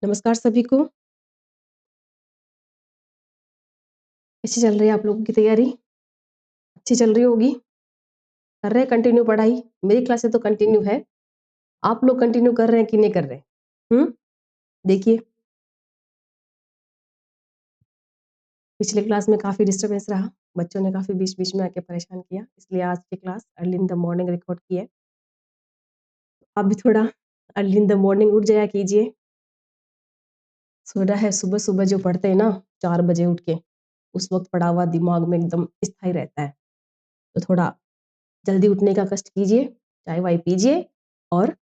नमस्कार सभी को। कैसी चल रही है आप लोगों की तैयारी? अच्छी चल रही होगी? कर रहे हैं कंटिन्यू पढ़ाई? मेरी क्लासेस तो कंटिन्यू है। आप लोग कंटिन्यू कर रहे हैं कि नहीं कर रहे? हुँ? देखिए, पिछले क्लास में काफ़ी डिस्टर्बेंस रहा। बच्चों ने काफ़ी बीच-बीच में आके परेशान किया, इसलिए आज की class early in the morning record की है। आप भी थोड़ा अर्ली इन द मॉर्निंग उठ जाया कीजिए। सोना है सुबह-सुबह जो पढ़ते हैं ना 4 बजे उठ के, उस वक़्त पढ़ा हुआ दिमाग में एकदम स्थायी रहता है। तो थोड़ा जल्दी उठने का कष्ट कीजिए, चाय-वाय पीजिए और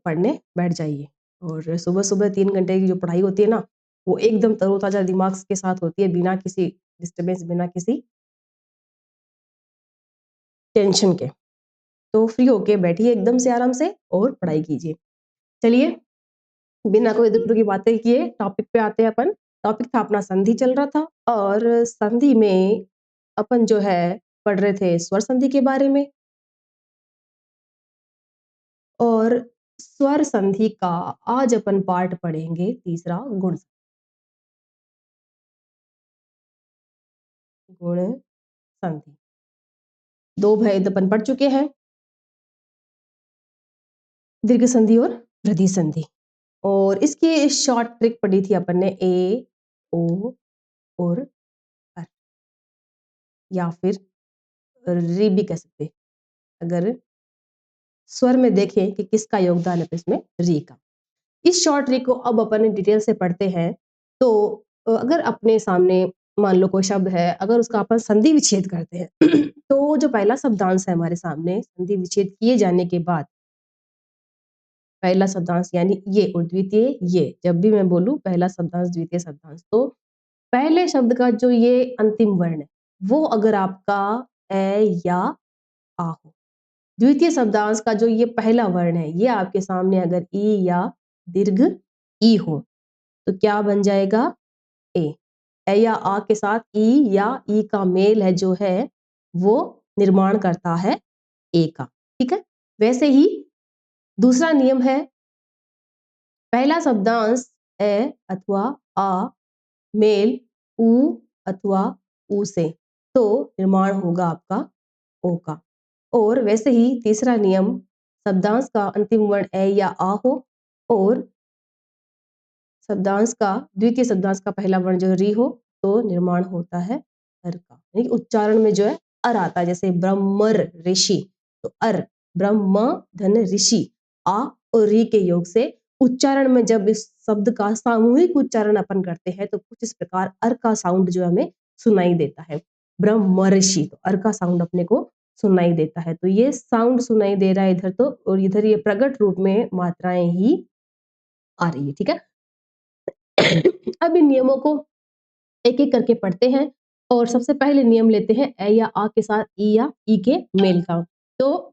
पढ़ने बैठ जाइए। और सुबह-सुबह 3 घंटे की जो पढ़ाई होती है ना, वो एकदम तरोताज़ा दिमाग के साथ होती है, बिना किसी डिस्टर्बेंस, बिना किसी टेंशन के। तो फ्री होके बैठिए एकदम से आराम से और पढ़ाई कीजिए। चलिए, बिना कोई इधर-उधर की बातें किए टॉपिक पे आते हैं अपन। टॉपिक था अपना संधि चल रहा था और संधि में अपन जो है पढ़ रहे थे स्वर संधि के बारे में और स्वर संधि का आज अपन पार्ट पढ़ेंगे तीसरा गुण संधि। 2 भेद अपन पढ़ चुके हैं, दीर्घ संधि और वृद्धि संधि। और इसकी शॉर्ट ट्रिक पढ़ी थी अपन ने ए, ओ और अर या फिर री भी कह सकते हैं। अगर स्वर में देखें कि किसका योगदान है तो इसमें री का। इस शॉर्ट ट्रिक को अब अपन डिटेल से पढ़ते हैं तो अगर अपने सामने मान लो कोई शब्द है, अगर उसका अपन संधि विच्छेद करते हैं तो जो पहला शब्दांश है हमारे सामने संधि विच्छेद किए जाने के बाद पहला शब्दांश यानी ये और द्वितीय ये, जब भी मैं बोलूँ पहला शब्दांश, द्वितीय शब्दांश, तो पहले शब्द का जो ये अंतिम वर्ण है, वो अगर आपका ए या आ हो। द्वितीय शब्दांश का जो ये पहला वर्ण है, ये आपके सामने अगर ई या दीर्घ ई हो, तो क्या बन जाएगा? ए। ए या आ के साथ ई या ई का मेल है जो है, वो निर्माण करता है ए का, ठीक है? वैसे ही दूसरा नियम है पहला शब्दांश ए अथवा आ मेल उ अथवा उ से तो निर्माण होगा आपका ओ का। और वैसे ही तीसरा नियम शब्दांश का अंतिम वर्ण ए या आ हो और शब्दांश का द्वितीय शब्दांश का पहला वर्ण जो री हो तो निर्माण होता है अर का। यानी कि उच्चारण में जो है अर आता है, जैसे ब्रह्मर ऋषि तो अर ब्रह्म धन ऋषि आ और री के योग से उच्चारण में जब इस शब्द का सामूहिक उच्चारण अपन करते हैं तो कुछ इस प्रकार अर का साउंड जो हमें सुनाई देता है। ब्रह्मर्षि तो अर का साउंड अपने को सुनाई देता है। तो ये साउंड सुनाई दे रहा है इधर तो, और इधर ये प्रकट रूप में मात्राएं ही आ रही है, ठीक है। अब इन नियमों को एक-एक करके पढ़ते हैं और सबसे पहले नियम लेते हैं ए या आ के साथ ई या ई के मेल का। तो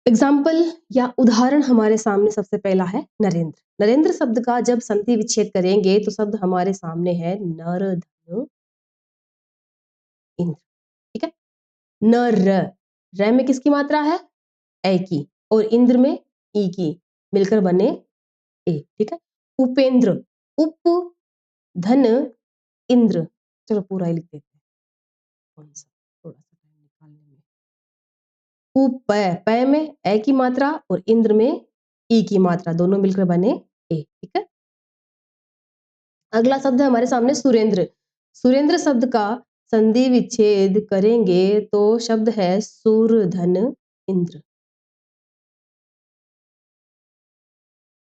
एग्जाम्पल या उदाहरण हमारे सामने सबसे पहला है नरेंद्र। नरेंद्र शब्द का जब संधि विच्छेद करेंगे तो शब्द हमारे सामने है नर धनु इंद्र, ठीक है। नर र में किसकी मात्रा है? ए की और इंद्र में ई की, मिलकर बने ए, ठीक है। उपेंद्र उप धन इंद्र, चलो पूरा ही लिख देते हैं कौन-सा थोड़ा-सा टाइम निकालने में। उप पै में ए की मात्रा और इंद्र में ई की मात्रा, दोनों मिलकर बने ए, ठीक है। अगला शब्द है हमारे सामने सुरेंद्र। सुरेंद्र शब्द का संधि विच्छेद करेंगे तो शब्द है सुर धन इंद्र।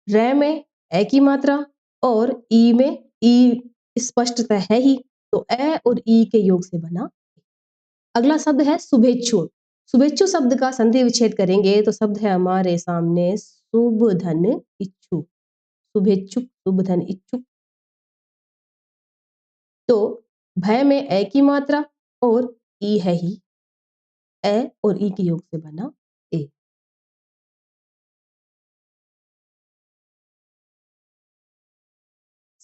रै में ए की मात्रा और ई में ई स्पष्टतः है ही, तो ए और ई के योग से बना। अगला शब्द है शुभेच्छु। शुभेच्छु शब्द का संधि विच्छेद करेंगे तो शब्द है हमारे सामने शुभ धन इच्छु। शुभेच्छुक शुभ धन इच्छुक। तो भय में ए की मात्रा और ई है ही, ए और ई के योग से बना ए।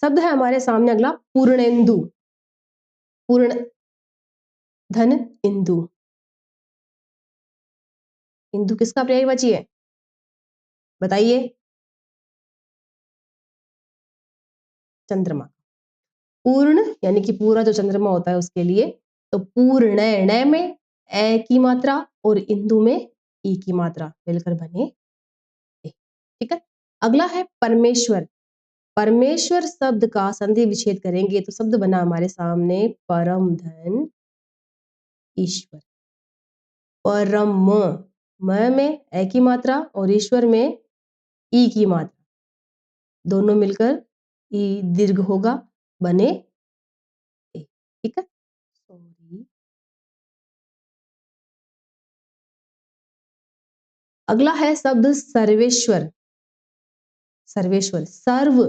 शब्द है हमारे सामने अगला पूर्णेंदु। पूर्ण धन इंदु। इंदु किसका पर्यायवाची है? बताइए। चंद्रमा। पूर्ण यानी कि पूरा जो चंद्रमा होता है उसके लिए, तो पूर्ण ण में ए की मात्रा और इंदु में ई की मात्रा मिलकर बने ए। ठीक है। अगला है परमेश्वर। परमेश्वर शब्द का संधि विच्छेद करेंगे तो शब्द बना हमारे सामने परम धन ईश्वर। परम म में ए की मात्रा और ईश्वर में ई की मात्रा, दोनों मिलकर ई दीर्घ होगा, बने ए। ठीक है। सॉरी। अगला है शब्द सर्वेश्वर। सर्वेश्वर, सर्व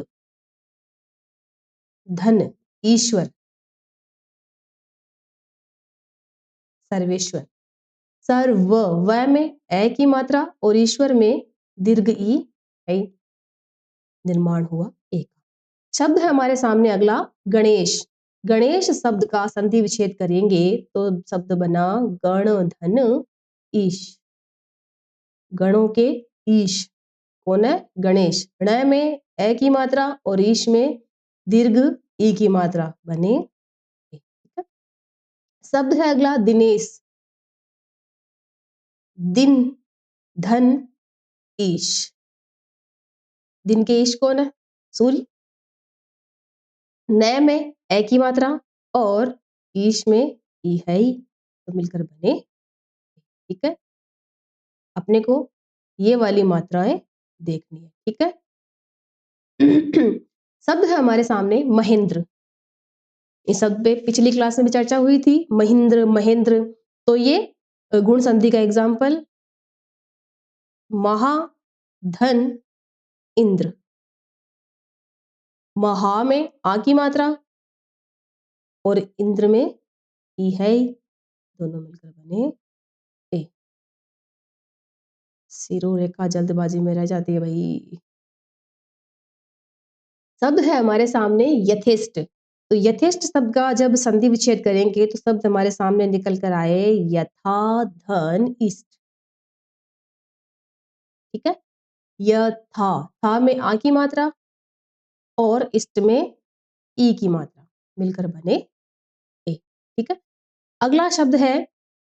धन ईश्वर, सर्वेश्वर। सर्व व में ए की मात्रा और ईश्वर में दीर्घ ई है, निर्माण हुआ एक। शब्द है हमारे सामने अगला गणेश। गणेश शब्द का संधि विच्छेद करेंगे तो शब्द बना गण धन ईश। गणों के ईश कौन है? गणेश। ण में ए की मात्रा और ईश में दीर्घ ई की मात्रा, बने ए। ठीक है। शब्द है अगला दिनेश। दिन धन ईश। दिन के ईश कौन है? सूर्य। न में ए की मात्रा और ईश में ई है ही, तो मिलकर बने। ठीक है। अपने को ये वाली मात्राएं देखनी है। ठीक है। शब्द है हमारे सामने महेंद्र। इस शब्द पे पिछली क्लास में भी चर्चा हुई थी, महेंद्र महेंद्र। तो ये गुण संधि का एग्जाम्पल, महा धन इंद्र। महा में आ की मात्रा और इंद्र में ई है, दोनों मिलकर बने ए। सिरो रेखा जल्दबाजी में रह जाती है भाई। शब्द है हमारे सामने यथेष्ट। तो यथेष्ट शब्द का जब संधि विच्छेद करेंगे तो शब्द हमारे सामने निकल कर आए यथा धन इष्ट। ठीक है। यथा, था में आ की मात्रा और इष्ट में ई की मात्रा, मिलकर बने ए। ठीक है। अगला शब्द है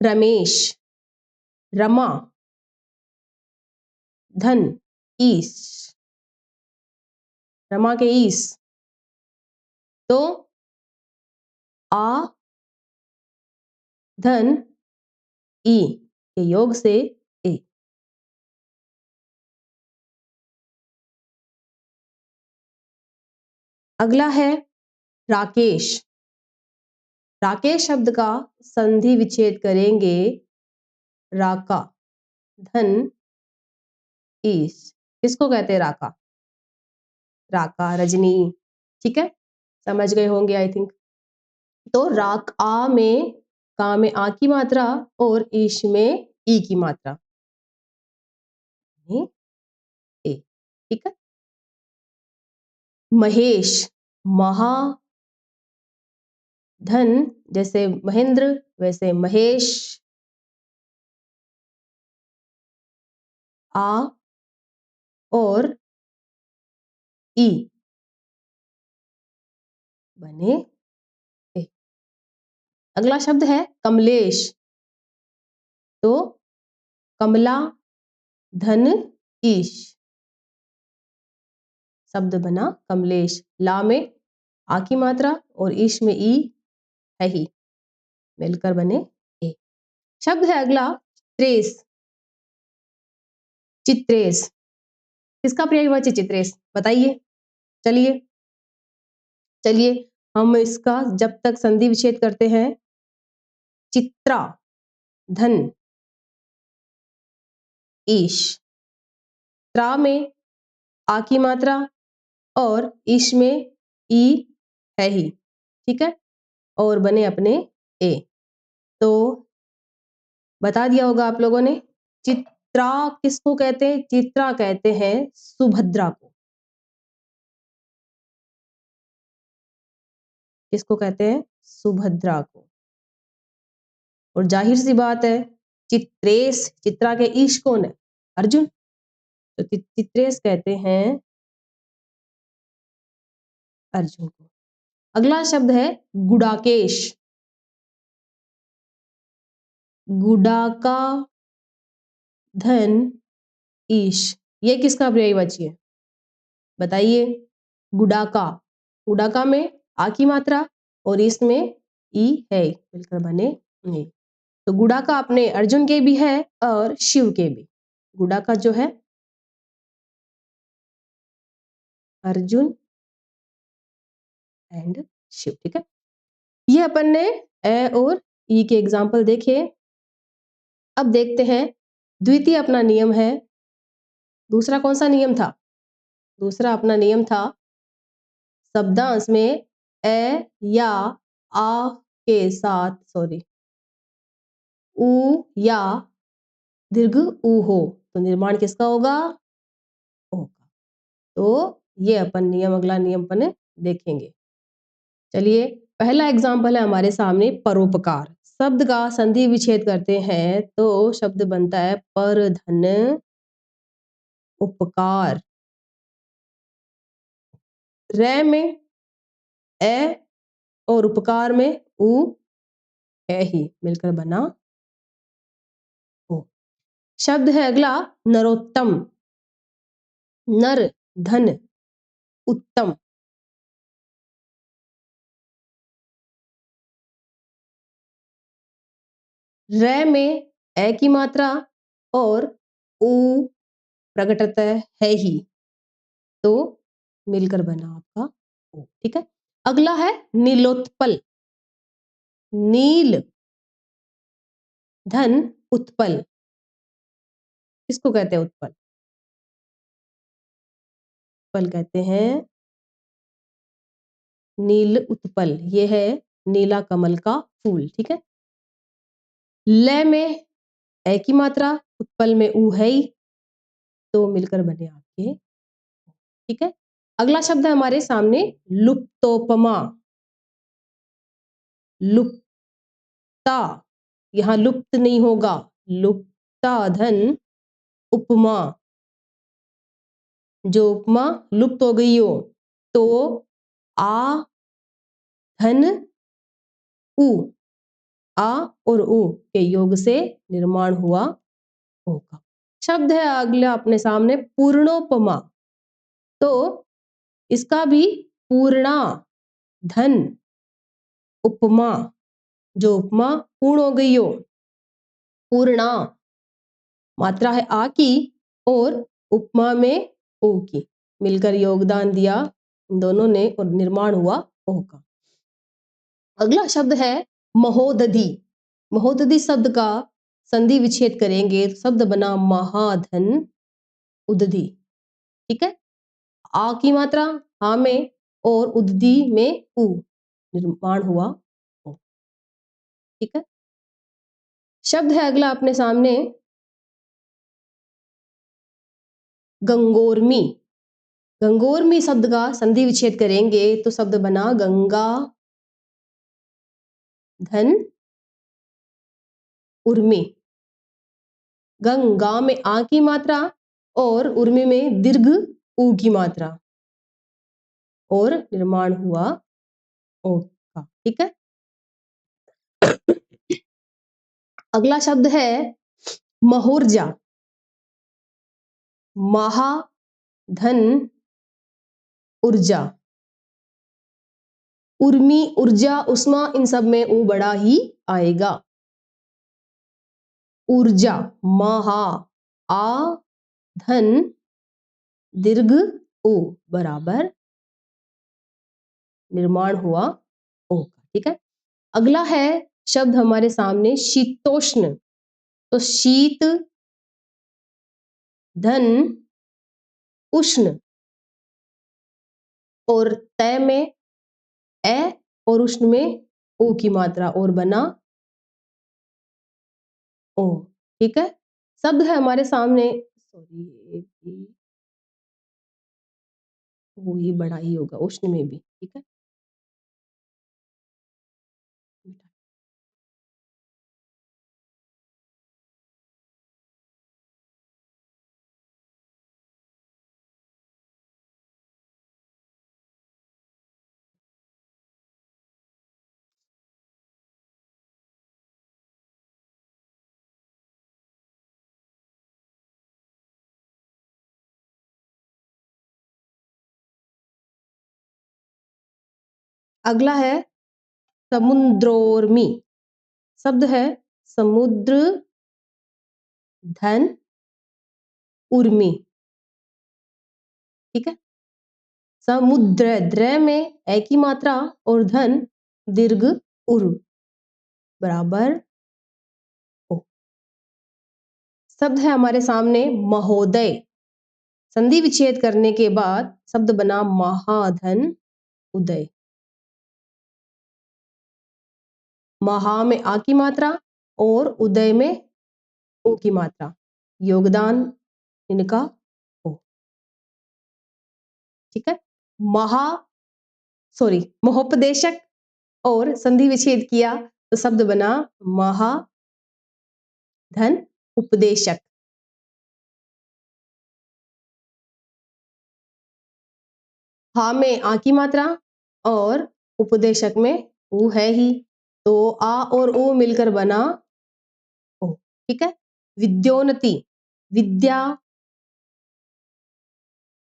रमेश। रमा धन ईश। रमा के ईश, तो आ धन ई के योग से ए। अगला है राकेश। राकेश शब्द का संधि विच्छेद करेंगे, राका धन ईश। किसको कहते हैं राका? राका रजनी। ठीक है, समझ गए होंगे आई थिंक। तो राक आ में का में आ की मात्रा और ईश में ई की मात्रा, ए। ठीक है। महेश, महा धन जैसे महेंद्र वैसे महेश, आ और ई बने ए। अगला शब्द है कमलेश। तो कमला धन ईश, शब्द बना कमलेश। ला में आ की मात्रा और ईश में ई है ही, मिलकर बने ए। शब्द है अगला चित्रेश। चित्रेश किसका पर्यायवाची? चित्रेश। बताइए। चलिए चलिए, हम इसका जब तक संधि विच्छेद करते हैं, चित्रा धन ईश। त्रा में आ की मात्रा और ईश में ई है ही। ठीक है। और बने अपने ए। तो बता दिया होगा आप लोगों ने। चित्रा किसको कहते हैं? चित्रा कहते हैं सुभद्रा को। किसको कहते हैं? सुभद्रा को। और जाहिर सी बात है चित्रेश, चित्रा के ईश कौन है? अर्जुन। तो चित्रेश कहते हैं अर्जुन को। अगला शब्द है गुडाकेश। गुडाका धन ईश, ये किसका पर्यायवाची है? बताइए। गुडाका, गुडाका में आ की मात्रा और इसमें ई है, मिलकर बने ने। तो गुडाका अपने अर्जुन के भी है और शिव के भी। गुडाका जो है अर्जुन एंड शिव, ठीक है। ये अपन ने ए और ई के एग्जाम्पल देखे। अब देखते हैं द्वितीय अपना नियम है। दूसरा कौन सा नियम था? दूसरा अपना नियम था शब्दांश में ए या आ के साथ उ या दीर्घ उ हो तो निर्माण किसका होगा? ओ का। तो ये अपन नियम, अगला नियम अपन देखेंगे। चलिए, पहला एग्जाम्पल है हमारे सामने परोपकार। शब्द का संधि विच्छेद करते हैं तो शब्द बनता है पर धन उपकार। रै में ए और उपकार में उ है ही, मिलकर बना ओ। शब्द है अगला नरोत्तम। नर धन उत्तम। रै में ए की मात्रा और उ प्रकटता है ही, तो मिलकर बना आपका ओ, ठीक है। अगला है नीलोत्पल। नील धन उत्पल, किसको कहते हैं उत्पल? उत्पल कहते हैं नील उत्पल, ये है नीला कमल का फूल, ठीक है। लय में ए की मात्रा, उत्पल में उ है ही, तो मिलकर बने आपके, ठीक है। अगला शब्द है हमारे सामने लुप्तोपमा। लुप्ता, यहां लुप्त नहीं होगा, लुप्ता धन उपमा। जो उपमा लुप्त हो गई हो तो आ धन उ, आ और उ के योग से निर्माण हुआ होगा। शब्द है अगला अपने सामने पूर्णोपमा। तो इसका भी पूर्णा धन उपमा, जो उपमा पूर्ण हो गई हो, पूर्णा मात्रा है आ की और उपमा में ओ की, मिलकर योगदान दिया इन दोनों ने और निर्माण हुआ ओ का। अगला शब्द है महोदधि। महोदधि शब्द का संधि विच्छेद करेंगे तो शब्द बना महाधन उदधि, ठीक है। आ की मात्रा हा में और उदधि में उ, निर्माण हुआ ओ, ठीक है। शब्द है अगला अपने सामने गंगोर्मी। गंगोर्मी शब्द का संधि विच्छेद करेंगे तो शब्द बना गंगा धन उर्मी। गंगा में आ की मात्रा और उर्मी में दीर्घ उ की मात्रा और निर्माण हुआ ओ का, ठीक है। अगला शब्द है महोर्जा। महा धन ऊर्जा। उर्मी, ऊर्जा, उष्मा, इन सब में उ बड़ा ही आएगा। ऊर्जा महा आ धन दीर्घ उ बराबर निर्माण हुआ ओ का, ठीक है। अगला है शब्द हमारे सामने शीतोष्ण। तो शीत धन उष्ण और तय में ए और उष्ण में ओ की मात्रा और बना ओ, ठीक है। शब्द है हमारे सामने, सॉरी वो ही बड़ा ही होगा उष्ण में भी, ठीक है। अगला है समुद्रोर्मी। शब्द है समुद्र धन उर्मी। ठीक है, समुद्र द्र में ए की मात्रा और धन दीर्घ उर बराबर ओ। शब्द है हमारे सामने महोदय। संधि विच्छेद करने के बाद शब्द बना महाधन उदय। महा में आ की मात्रा और उदय में उ की मात्रा, योगदान इनका हो। ठीक है, महा सॉरी महोपदेशक और संधि विच्छेद किया तो शब्द बना महाधन उपदेशक। हा में आ की मात्रा और उपदेशक में उ है ही, तो आ और उ मिलकर बना ओ। ठीक है, विद्योन्नति विद्या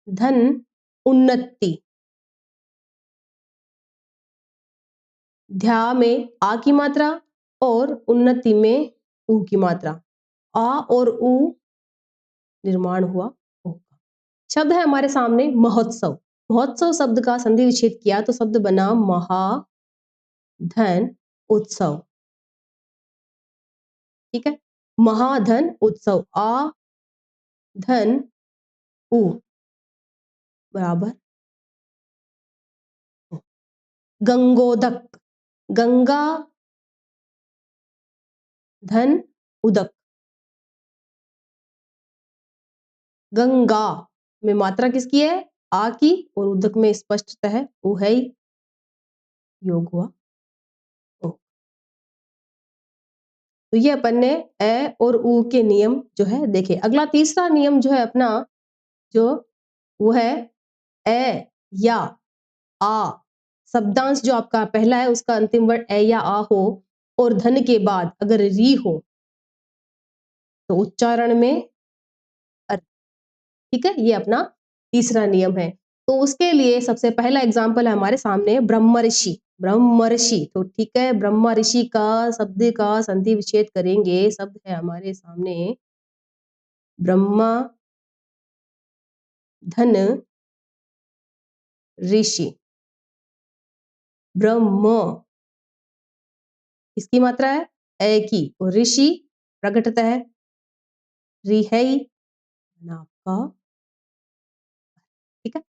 धन उन्नति। ध्या में आ की मात्रा और उन्नति में उ की मात्रा, आ और उ निर्माण हुआ होगा। शब्द है हमारे सामने महोत्सव। महोत्सव शब्द का संधि विच्छेद किया तो शब्द बना महाधन उत्सव। ठीक है, महाधन उत्सव, आ धन उ बराबर ओ। गंगोदक गंगा धन उदक। गंगा में मात्रा किसकी है? आ की, और उदक में स्पष्टतः है उ है ही, योग हुआ ओ। तो ये अपन ने ए और उ के नियम जो है देखे। अगला तीसरा नियम जो है अपना, जो वो है ए या आ शब्दांश जो आपका पहला है उसका अंतिम वर्ड ए या आ हो और धन के बाद अगर री हो तो उच्चारण में अर्थ। ठीक है, ये अपना तीसरा नियम है। तो उसके लिए सबसे पहला एग्जाम्पल है हमारे सामने ब्रह्मर्षि। ब्रह्मर्षि, तो ठीक है, ब्रह्मर्षि का शब्द का संधि विच्छेद करेंगे। शब्द है हमारे सामने ब्रह्मा धन ऋषि। ब्रह्म इसकी मात्रा है ए की और ऋषि प्रकटता है री है ही, आपका। ठीक है,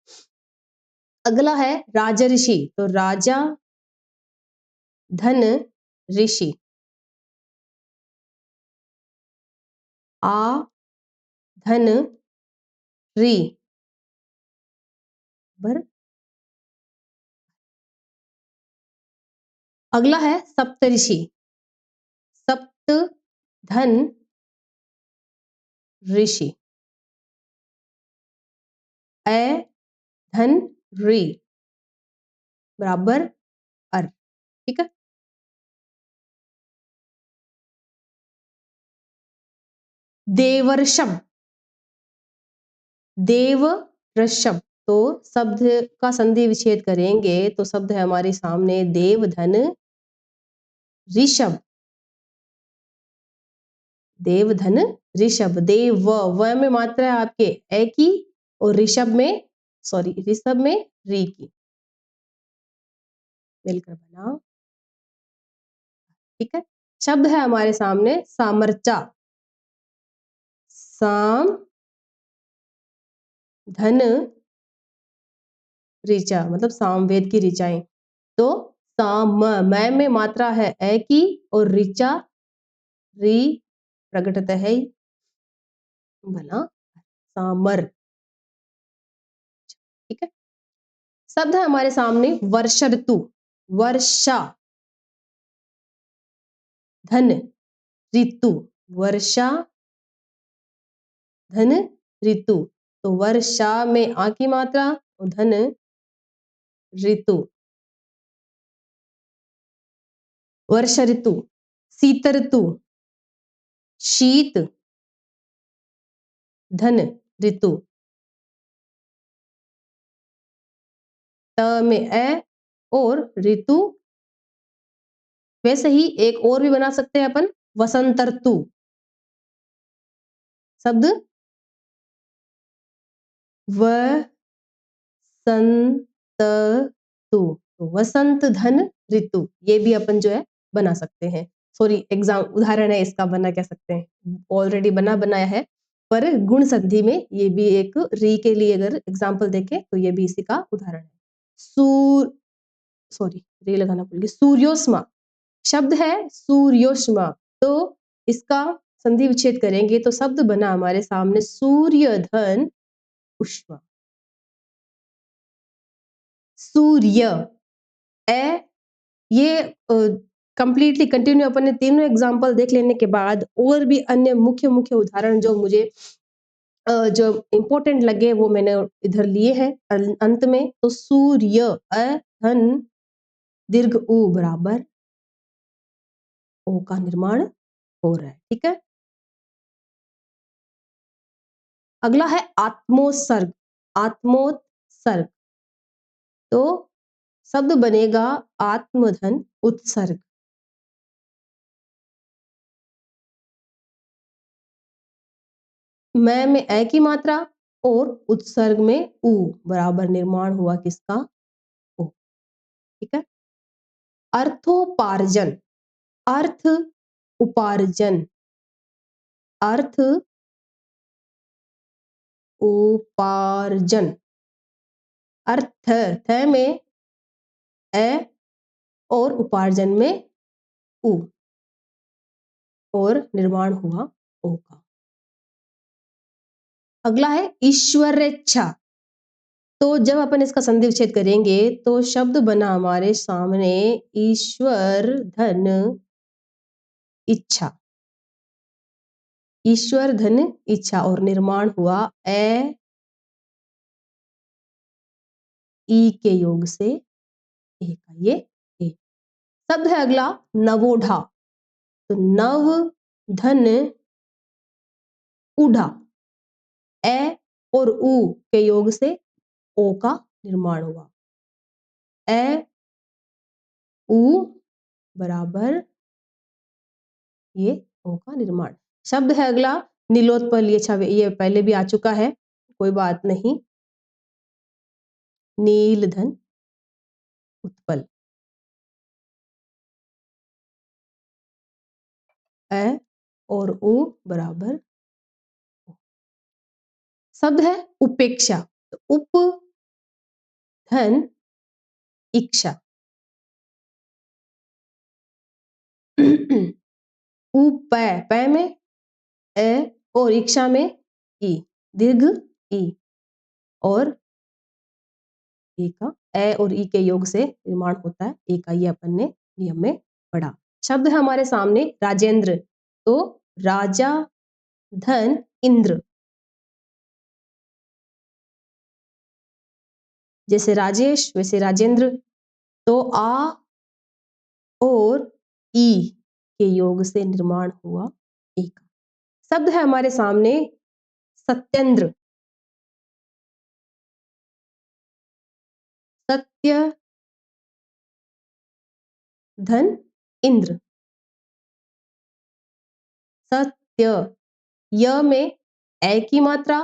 अगला है राजऋषि। तो राजा धन ऋषि, आ धन री बर। अगला है सप्तऋषि। सप्त धन ऋषि, ए धन री बराबर अर। ठीक है, देवर्षभ देव ऋषभ। तो शब्द का संधि विच्छेद करेंगे तो शब्द है हमारे सामने देव धन ऋषभ। देव धन ऋषभ, देव व में मात्रा है आपके ए की और ऋषभ में ऋषभ में री की, मिलकर बना। ठीक है, शब्द है हमारे सामने सामर्चा। साम धन ऋचा मतलब सामवेद की ऋचाएं। तो साम में मात्रा है ए की और ऋचा री प्रकटता है ही, बना सामर। ठीक है, शब्द है हमारे सामने वर्षा ऋतु। वर्षा धन ऋतु, वर्षा धन ऋतु। तो वर्षा में आ की मात्रा और धन ऋतु, वर्षा ऋतु। शीत ऋतु, शीत धन ऋतु, त में ए और ऋतु, वैसे ही एक और भी बना सकते हैं अपन, वसंत ऋतु। शब्द वसंतु, तो वसंत धन ऋतु, ये भी अपन जो है बना सकते हैं। सॉरी, एग्जाम उदाहरण है इसका, बना कह सकते हैं, ऑलरेडी बना बनाया है, पर गुण संधि में ये भी एक री के लिए अगर एग्जाम्पल देखें तो ये भी इसी का उदाहरण है। सूर सॉरी, रे लगाना भूल गई। सूर्योष्मा शब्द है, सूर्योष्मा, तो इसका संधि विच्छेद करेंगे तो शब्द बना हमारे सामने सूर्य धन उष्मा। सूर्य, ए, ये कंप्लीटली कंटिन्यू अपन ने तीनों एग्जाम्पल देख लेने के बाद और भी अन्य मुख्य मुख्य उदाहरण जो मुझे जो इंपॉर्टेंट लगे वो मैंने इधर लिए हैं अंत में। तो सूर्य, अ धन दीर्घ उ बराबर ओ का निर्माण हो रहा है। ठीक है, अगला है आत्मोत्सर्ग। आत्मोत्सर्ग, तो शब्द बनेगा आत्मधन उत्सर्ग। मैं में ए की मात्रा और उत्सर्ग में उ बराबर निर्माण हुआ किसका, ओ। ठीक है, अर्थोपार्जन, अर्थ उपार्जन, अर्थ उपार्जन, अर्थ थ में ए और उपार्जन में उ और निर्माण हुआ ओ का। अगला है ईश्वरेच्छा, तो जब अपन इसका संधि विच्छेद करेंगे तो शब्द बना हमारे सामने ईश्वर धन इच्छा। ईश्वर धन इच्छा और निर्माण हुआ ए ई के योग से ए का, ये ए। शब्द है अगला नवोढ़ा, तो नव धन उढ़ा, ए और उ के योग से ओ का निर्माण हुआ, ए उ बराबर ये ओ का निर्माण। शब्द है अगला नीलोत्पल, ये पहले भी आ चुका है, कोई बात नहीं। नील धन उत्पल, ए और उ बराबर ओ। शब्द है उपेक्षा, तो उप धन इक्षा, उपै, पै में ए और इक्षा में ई, दीर्घ ई और ए का, ए और ई के योग से निर्माण होता है ए का, ये अपन ने नियम में पढ़ा। शब्द है हमारे सामने राजेंद्र, तो राजा धन इंद्र, जैसे राजेश वैसे राजेंद्र, तो आ और ई के योग से निर्माण हुआ ए का। शब्द है हमारे सामने सत्येंद्र, सत्य धन इंद्र, सत्य, य में ए की मात्रा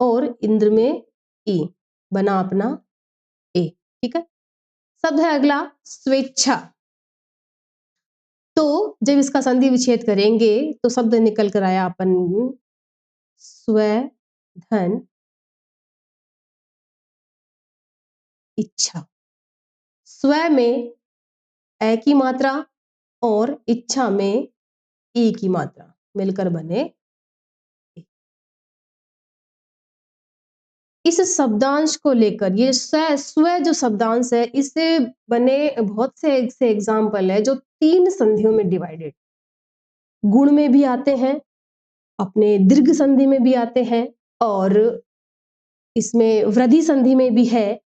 और इंद्र में ई, बना अपना ए। ठीक है, शब्द है अगला स्वेच्छा, तो जब इसका संधि विच्छेद करेंगे तो शब्द निकल कर आया अपन स्व धन इच्छा। स्व में ए की मात्रा और इच्छा में ई की मात्रा मिलकर बने ए। इस शब्दांश को लेकर, ये स्व जो शब्दांश है, इससे बने बहुत से एग्जाम्पल है जो 3 संधियों में डिवाइडेड, गुण में भी आते हैं, अपने दीर्घ संधि में भी आते हैं, और इसमें वृद्धि संधि में भी है,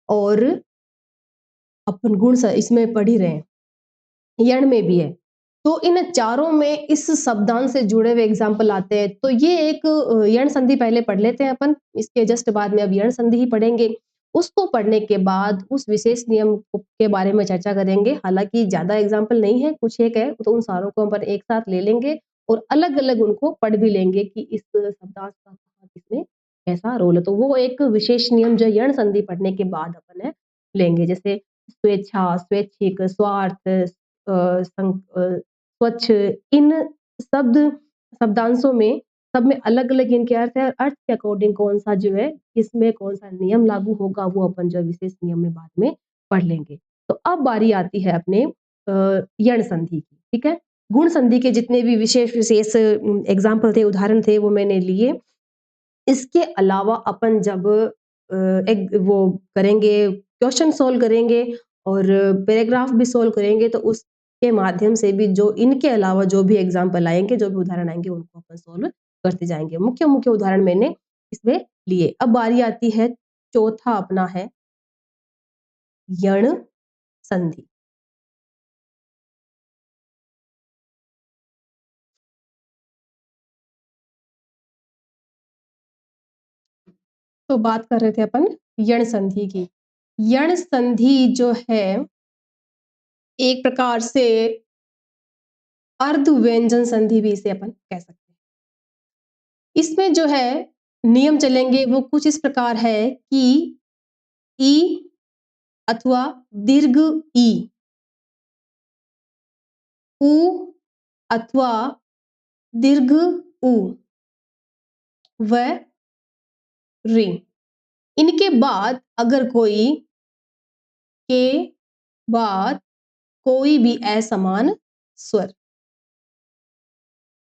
और अपन गुण इसमें पढ़ ही रहे हैं, यण में भी है। तो इन चारों में इस शब्दांश से जुड़े हुए एग्जाम्पल आते हैं। तो ये एक यण संधि पहले पढ़ लेते हैं अपन, इसके जस्ट बाद में अब यण संधि ही पढ़ेंगे। उसको पढ़ने के बाद उस विशेष नियम के बारे में चर्चा करेंगे। हालाँकि ज़्यादा एग्ज़ाम्पल नहीं है, कुछ एक है, तो उन सारों को अपन एक साथ ले लेंगे और अलग-अलग उनको पढ़ भी लेंगे कि इस शब्दार्थ का कहाँ किसमें कैसा रोल है। तो वो एक विशेष नियम जो यण संधि पढ़ने के बाद अपन है लेंगे। जैसे स्वेच्छा, स्वैच्छिक, स्वार्थ, स्वच्छ, इन शब्दांशों में सब में अलग-अलग इनके अर्थ है और अर्थ के अकॉर्डिंग कौन-सा जो है, इसमें कौन-सा नियम लागू होगा वो अपन जो विशेष नियम में बाद में पढ़ लेंगे। तो अब बारी आती है अपने यण संधि की, ठीक है? गुण संधि के जितने भी विशेष एग्ज़ाम्पल थे, उदाहरण थे वो मैंने लिए। इसके अलावा अपन जब एक वो करेंगे, क्वेश्चन सॉल्व करेंगे और पैराग्राफ भी सॉल्व करेंगे तो उसके माध्यम से भी जो इनके अलावा जो भी एग्ज़ाम्पल आएँगे, जो भी उदाहरण आएँगे उनको अपन सॉल्व करते जाएँगे। मुख्य-मुख्य उदाहरण मैंने इसमें लिए। अब बारी आती है चौथा अपना है यण संधि। तो बात कर रहे थे अपन यण संधि की। यण संधि जो है एक प्रकार से अर्ध व्यंजन संधि भी इसे अपन कह सकते हैं। इसमें जो है नियम चलेंगे वो कुछ इस प्रकार है कि ई अथवा दीर्घ ई, उ अथवा दीर्घ उ व रे। इनके बाद अगर कोई के बाद कोई भी असमान स्वर,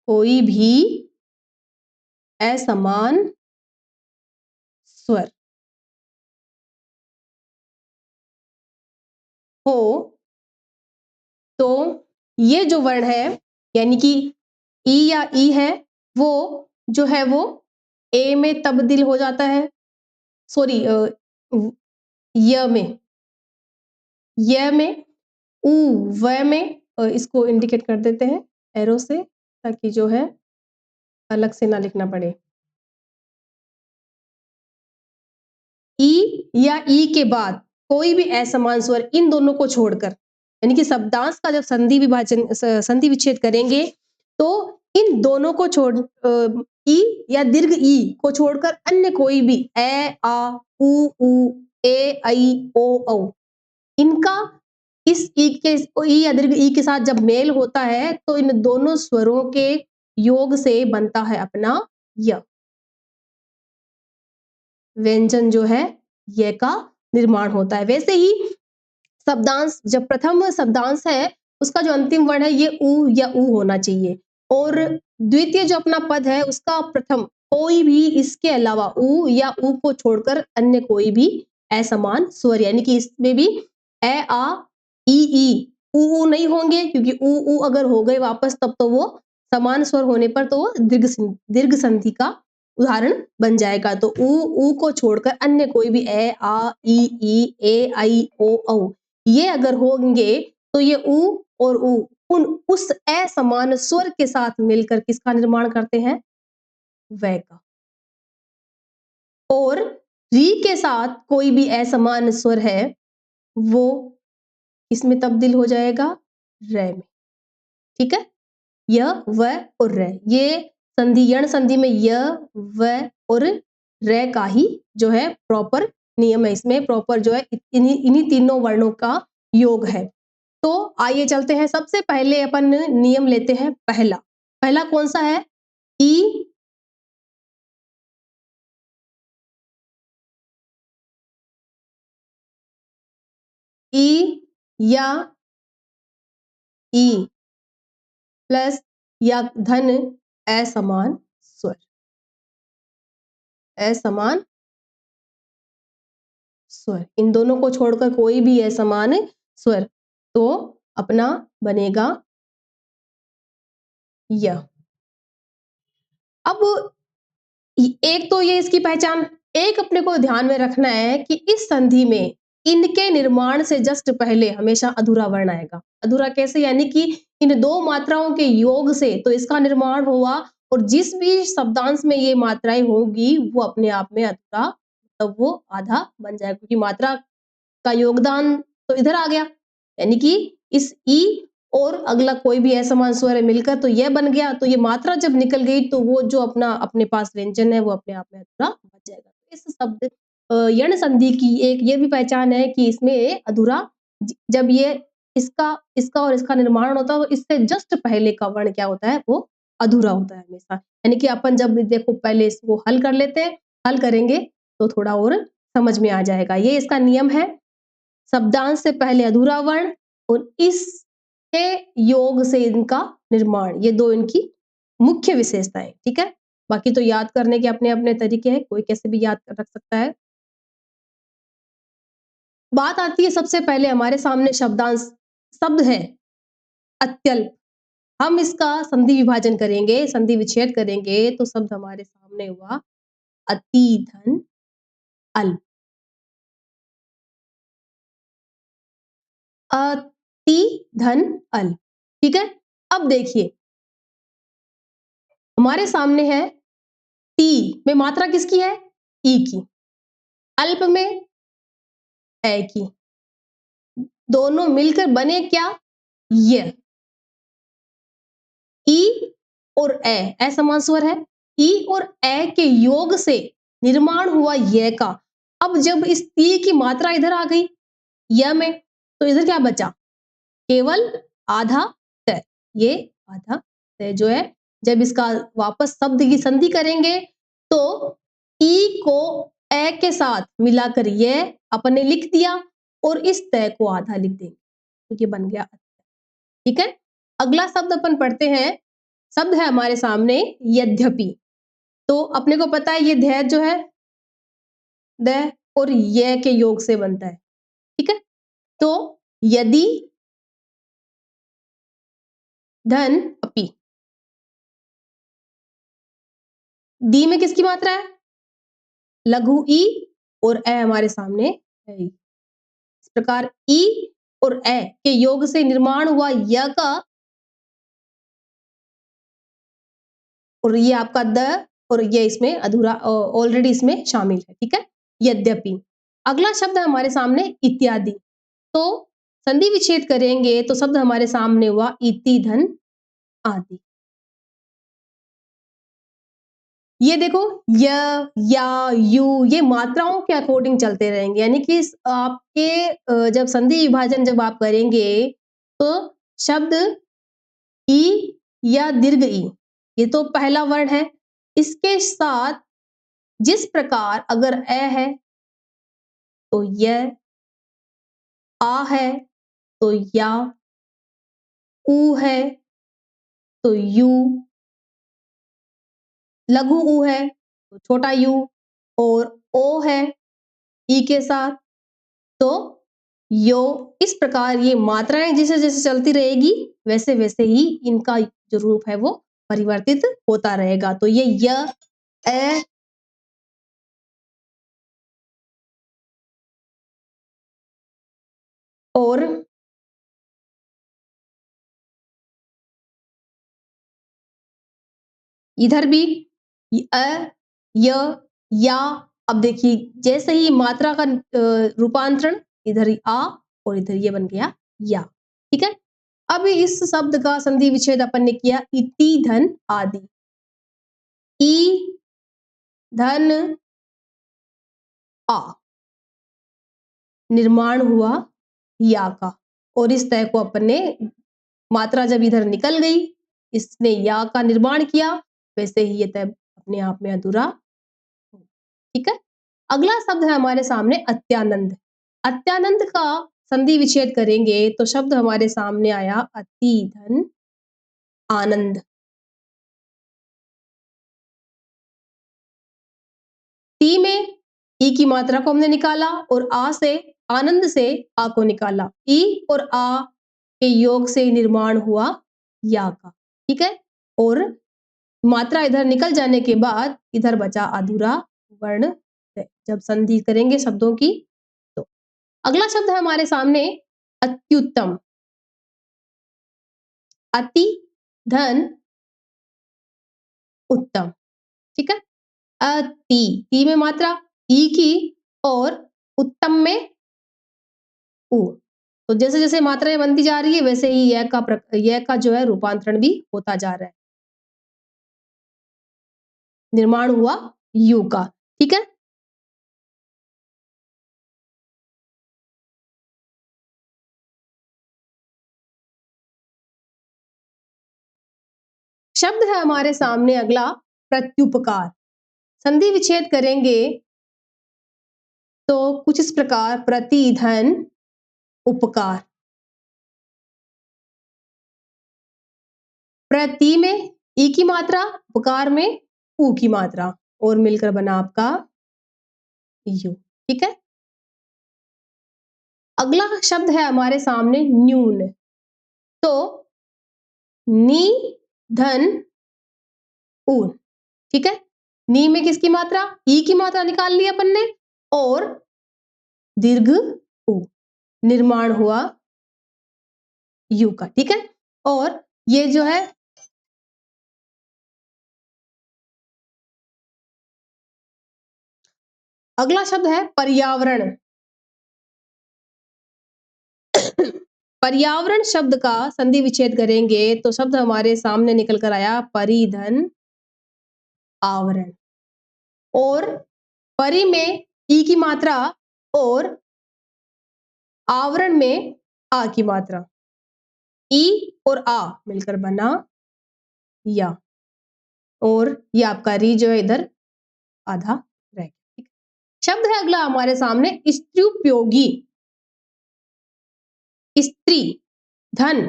कोई भी असमान स्वर हो तो ये जो वर्ण है यानी कि ई या ई है वो जो है वो ए में तब्दील हो जाता है, सॉरी य में, य में, उ व में, इसको इंडिकेट कर देते हैं एरो से ताकि जो है अलग से ना लिखना पड़े। ई या ई के बाद कोई भी असमान स्वर इन दोनों को छोड़कर यानी कि शब्दांश का जब संधि विभाजन संधि विच्छेद करेंगे तो इन दोनों को ई या दीर्घ ई को छोड़कर अन्य कोई भी आ उ ए ऐ ओ औ इनका इस ई के ई या दीर्घ ई के साथ जब मेल होता है तो इन दोनों स्वरों के योग से बनता है अपना य। व्यंजन जो है य का निर्माण होता है। वैसे ही शब्दांश जब प्रथम शब्दांश है उसका जो अंतिम वर्ण है ये उ या उ होना चाहिए और द्वितीय जो अपना पद है उसका प्रथम कोई भी इसके अलावा उ या उ को छोड़कर अन्य कोई भी असमान स्वर यानी कि इसमें भी आ ई उ नहीं होंगे क्योंकि उ अगर हो गए वापस तब तो वो समान स्वर होने पर तो वो दीर्घ संधि का उदाहरण बन जाएगा। तो उ को छोड़कर अन्य कोई भी ए ऐ ओ औ ये अगर होंगे तो ये उ और उ उन उस असमान स्वर के साथ मिलकर किसका निर्माण करते हैं? व का। और री के साथ कोई भी असमान स्वर है वो इसमें तब्दील हो जाएगा र में, ठीक है? य, व और र ये संधि यण संधि में य, व और र का ही जो है प्रॉपर नियम है। इसमें प्रॉपर जो है इन्हीं तीनों वर्णों का योग है। तो आइए चलते हैं, सबसे पहले अपन नियम लेते हैं पहला। पहला कौन सा है? ई ई या ई प्लस या धन असमान स्वर, असमान स्वर इन दोनों को छोड़कर कोई भी असमान स्वर तो अपना बनेगा य। अब एक तो ये इसकी पहचान, एक अपने को ध्यान में रखना है कि इस संधि में इनके निर्माण से जस्ट पहले हमेशा अधूरा वर्ण आएगा। अधूरा कैसे? यानी कि इन दो मात्राओं के योग से तो इसका निर्माण हुआ और जिस भी शब्दांश में ये मात्राएं होंगी वो अपने आप में अधूरा तब वो आधा बन जाएगा क्योंकि मात्रा का योगदान तो इधर आ गया, यानी कि इस ई और अगला कोई भी असमान स्वर है मिलकर तो यह बन गया, तो ये मात्रा जब निकल गई तो वो जो अपना अपने पास व्यंजन है वो अपने आप में अधूरा बच जाएगा। इस शब्द यण संधि की एक ये भी पहचान है कि इसमें अधूरा जब ये इसका इसका और इसका निर्माण होता है तो इससे जस्ट पहले का वर्ण क्या होता है वो अधूरा होता है हमेशा, यानी कि अपन जब देखो पहले इसको हल कर लेते हैं, हल करेंगे तो थोड़ा और समझ में आ जाएगा। ये इसका नियम है, शब्दांश से पहले अधूरा वर्ण और इसके योग से इनका निर्माण, ये दो इनकी मुख्य विशेषताएं, ठीक है। बाकी तो याद करने के अपने अपने तरीके हैं, कोई कैसे भी याद रख सकता है। बात आती है सबसे पहले हमारे सामने शब्दांश शब्द है अत्यल्प, हम इसका संधि विभाजन करेंगे, संधि विच्छेद करेंगे तो शब्द हमारे सामने हुआ अति धन अल्प। अति धन अल्प, ठीक है। अब देखिए हमारे सामने है टी में मात्रा किसकी है, ई की, अल्प में ए की, दोनों मिलकर बने क्या, य। ई और ए समान स्वर है, ई और ए के योग से निर्माण हुआ य का। अब जब इस ती की मात्रा इधर आ गई य में तो इधर क्या बचा, केवल आधा त, ये आधा त जो है जब इसका वापस शब्द की संधि करेंगे तो ई को ए के साथ मिलाकर ये अपन ने लिख दिया और इस तय को आधा लिख देंगे तो ये बन गया, ठीक है। अगला शब्द अपन पढ़ते हैं, शब्द है हमारे सामने यद्यपि, तो अपने को पता है ये ध जो है द और ये के योग से बनता है, ठीक है। तो यदि धन अपि, दी में किसकी मात्रा है, लघु ई और ए हमारे सामने है। इस प्रकार ई और ए के योग से निर्माण हुआ य का, और ये आपका द और ये इसमें अधूरा ऑलरेडी इसमें शामिल है, ठीक है। यद्यपि अगला शब्द है हमारे सामने इत्यादि, तो संधि विच्छेद करेंगे तो शब्द हमारे सामने हुआ इति धन आदि। ये देखो य या यू ये मात्राओं के अकॉर्डिंग चलते रहेंगे, यानी कि आपके जब संधि विभाजन जब आप करेंगे तो शब्द ई या दीर्घ ई, ये तो पहला वर्ण है, इसके साथ जिस प्रकार अगर ए है तो य, आ है तो या, ऊ है तो यू, लघु ऊ है तो छोटा यू और ओ है ई के साथ तो यो। इस प्रकार ये मात्राएं जैसे जैसे चलती रहेगी वैसे वैसे ही इनका जो रूप है वो परिवर्तित होता रहेगा। तो ये य ए और इधर भी अ य या, अब देखिए जैसे ही मात्रा का रूपांतरण इधर आ और इधर ये बन गया या, ठीक है। अब इस शब्द का संधि विच्छेद अपन ने किया इति धन आदि, ई धन आ, निर्माण हुआ या का, और इस तय को अपन ने मात्रा जब इधर निकल गई इसने या का निर्माण किया वैसे ही ये तय अपने आप में अधूरा, ठीक है। अगला शब्द है हमारे सामने अत्यानंद, अत्यानंद का संधि विच्छेद करेंगे तो शब्द हमारे सामने आया अति धन आनंद। ती में ई की मात्रा को हमने निकाला और आ से आनंद से आ को निकाला, ई और आ के योग से निर्माण हुआ या का, ठीक है। और मात्रा इधर निकल जाने के बाद इधर बचा अधूरा वर्ण जब संधि करेंगे शब्दों की तो। अगला शब्द है हमारे सामने अत्युत्तम, अति धन उत्तम, ठीक है। अति ती में मात्रा ई की और उत्तम में उ। तो जैसे जैसे मात्राएं बनती जा रही है वैसे ही य का जो है रूपांतरण भी होता जा रहा है। निर्माण हुआ यू का। ठीक है। शब्द है हमारे सामने अगला प्रत्युपकार। संधि विच्छेद करेंगे तो कुछ इस प्रकार प्रति धन उपकार। प्रति में ई की मात्रा, उपकार में उ की मात्रा और मिलकर बना आपका यू। ठीक है। अगला शब्द है हमारे सामने न्यून। तो नी धन ऊन। ठीक है। नी में किसकी मात्रा, ई की मात्रा निकाल ली अपन ने और दीर्घ उ, निर्माण हुआ यू का। ठीक है। और ये जो है अगला शब्द है पर्यावरण। पर्यावरण शब्द का संधि विच्छेद करेंगे तो शब्द हमारे सामने निकल कर आया परिधन आवरण। और परि में ई की मात्रा और आवरण में आ की मात्रा। ई और आ मिलकर बना या। और ये आपका री जो है इधर आधा रह गया। शब्द है अगला हमारे सामने स्त्रुपयोगी। स्त्री धन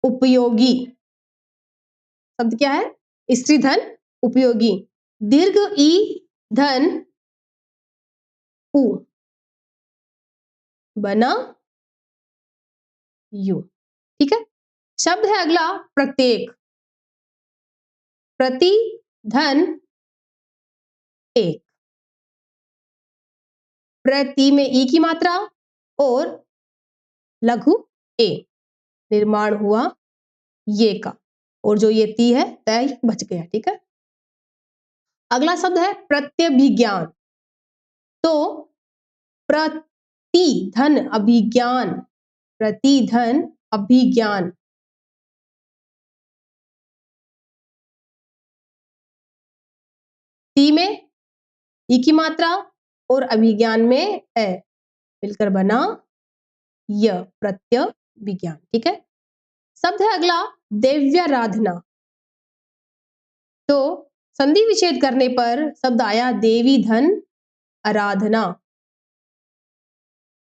उपयोगी। शब्द क्या है, स्त्री धन उपयोगी। दीर्घ ई धन उ बना यू। ठीक है। शब्द है अगला प्रत्येक। प्रति धन एक। प्रति में ई की मात्रा और लघु ए, निर्माण हुआ ये का। और जो ये ती है तय बच गया। ठीक है। अगला शब्द है प्रत्यभिज्ञान। तो प्रति धन अभिज्ञान। प्रति धन अभिज्ञान। ती में ई की मात्रा और अभिज्ञान में ए, मिलकर बना य, प्रत्यय विज्ञान। ठीक है। शब्द है अगला देव्याराधना। तो संधि विच्छेद करने पर शब्द आया देवी धन आराधना।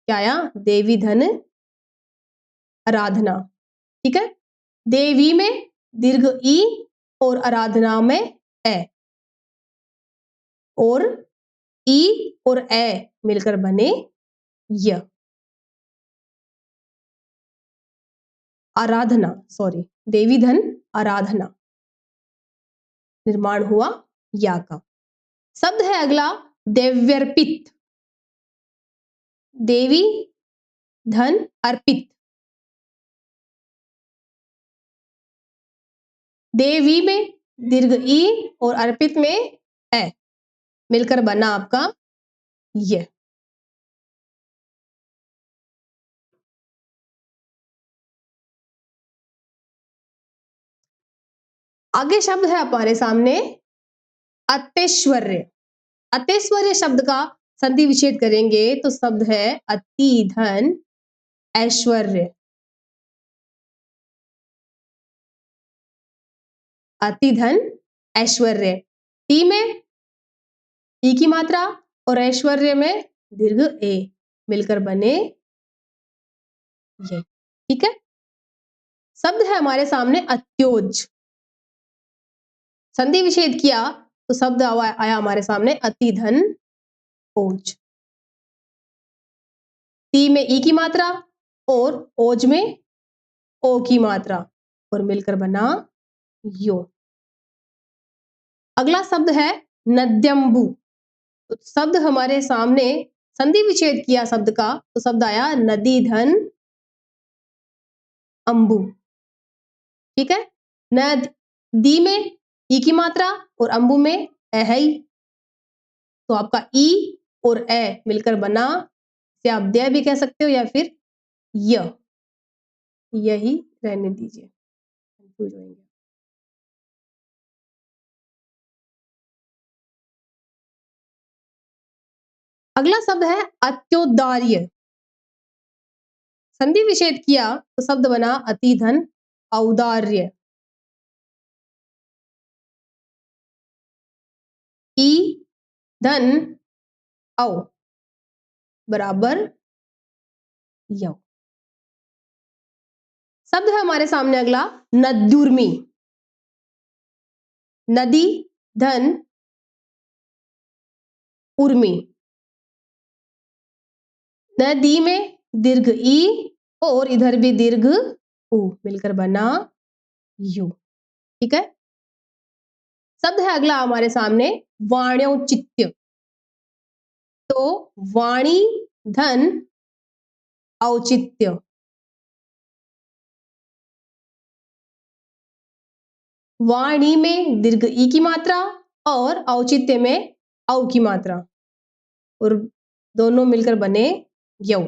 क्या आया, देवी धन आराधना। ठीक है। देवी में दीर्घ ई और आराधना में ए, और ई और ए मिलकर बने य, आराधना। सॉरी, देवी धन आराधना, निर्माण हुआ या का। शब्द है अगला देव्यर्पित। देवी धन अर्पित। देवी में दीर्घ ई और अर्पित में ए, मिलकर बना आपका ये। आगे शब्द है हमारे सामने अत्यश्वर्य। अत्यश्वर्य शब्द का संधि विच्छेद करेंगे तो शब्द है अति धन ऐश्वर्य। अति धन ऐश्वर्य। टी में ई की मात्रा और ऐश्वर्य में दीर्घ ए, मिलकर बने ये। ठीक है। शब्द है हमारे सामने अत्योज। संधि विच्छेद किया तो शब्द आया हमारे सामने अति धन ओज। ती में ई की मात्रा और ओज में ओ की मात्रा और मिलकर बना यो। अगला शब्द है नद्यम्बु। तो शब्द हमारे सामने संधि विच्छेद किया शब्द का तो शब्द आया नदी धन अंबु। ठीक है। नद दी में ई की मात्रा और अंबु में अहई, तो आपका ई और ए मिलकर बना, इसे आप दे भी कह सकते हो या फिर य, यही रहने दीजिए, कंफ्यूज होंगे। अगला शब्द है अत्योदार्य। संधि विच्छेद किया तो शब्द बना अति धन औदार्य। ई धन औ बराबर यौ। शब्द है हमारे सामने अगला नद्युर्मी। नदी धन उर्मी। नदी में दीर्घ ई और इधर भी दीर्घ उ मिलकर बना यू। ठीक है। शब्द है अगला हमारे सामने वाण्योचित्य। तो वाणी धन औचित्य। वाणी में दीर्घ ई की मात्रा और औचित्य में औ की मात्रा और दोनों मिलकर बने यौ।